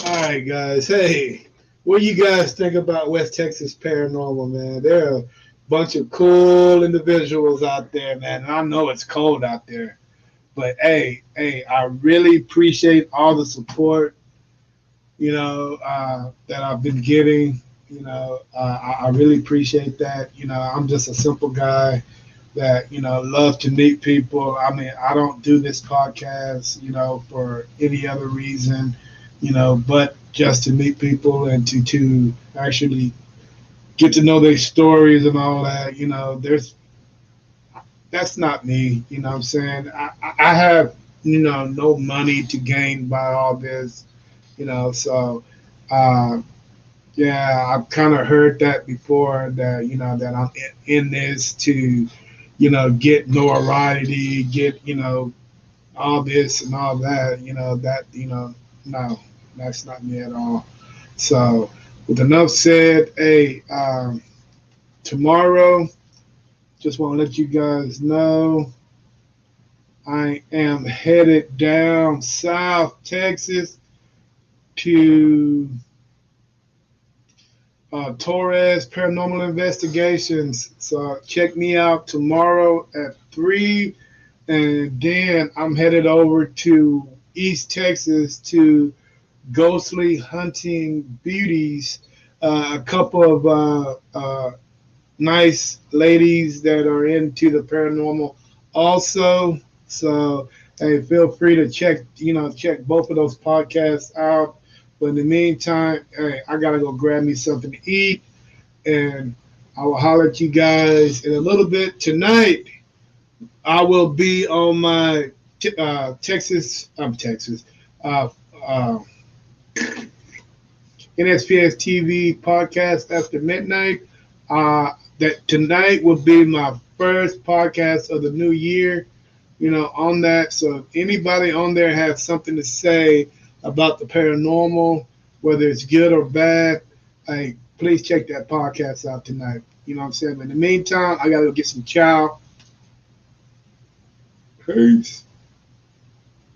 All right, guys. Hey, what do you guys think about West Texas Paranormal, man? There are a bunch of cool individuals out there, man. And I know it's cold out there. But hey, I really appreciate all the support, that I've been getting. I really appreciate that. I'm just a simple guy that, love to meet people. I mean, I don't do this podcast, for any other reason, but just to meet people and to actually get to know their stories and all that. That's not me. You know what I'm saying? I have, no money to gain by all this, so uh, yeah, I've kind of heard that before that, that I'm in this to, get notoriety, get, all this and all that, no, that's not me at all. So, with enough said, hey, tomorrow, just want to let you guys know I am headed down South Texas to Torres Paranormal Investigations. So check me out tomorrow at 3. And then I'm headed over to East Texas to Ghostly Hunting Beauties. A couple of nice ladies that are into the paranormal also. So hey, feel free to check both of those podcasts out. But in the meantime, hey, I gotta go grab me something to eat, and I will holler at you guys in a little bit. Tonight, I will be on my Texas, uh, uh, NSPS TV podcast after midnight. That tonight will be my first podcast of the new year, on that. So if anybody on there has something to say about the paranormal, whether it's good or bad, hey, please check that podcast out tonight. You know what I'm saying? But in the meantime, I got to get some chow. Peace.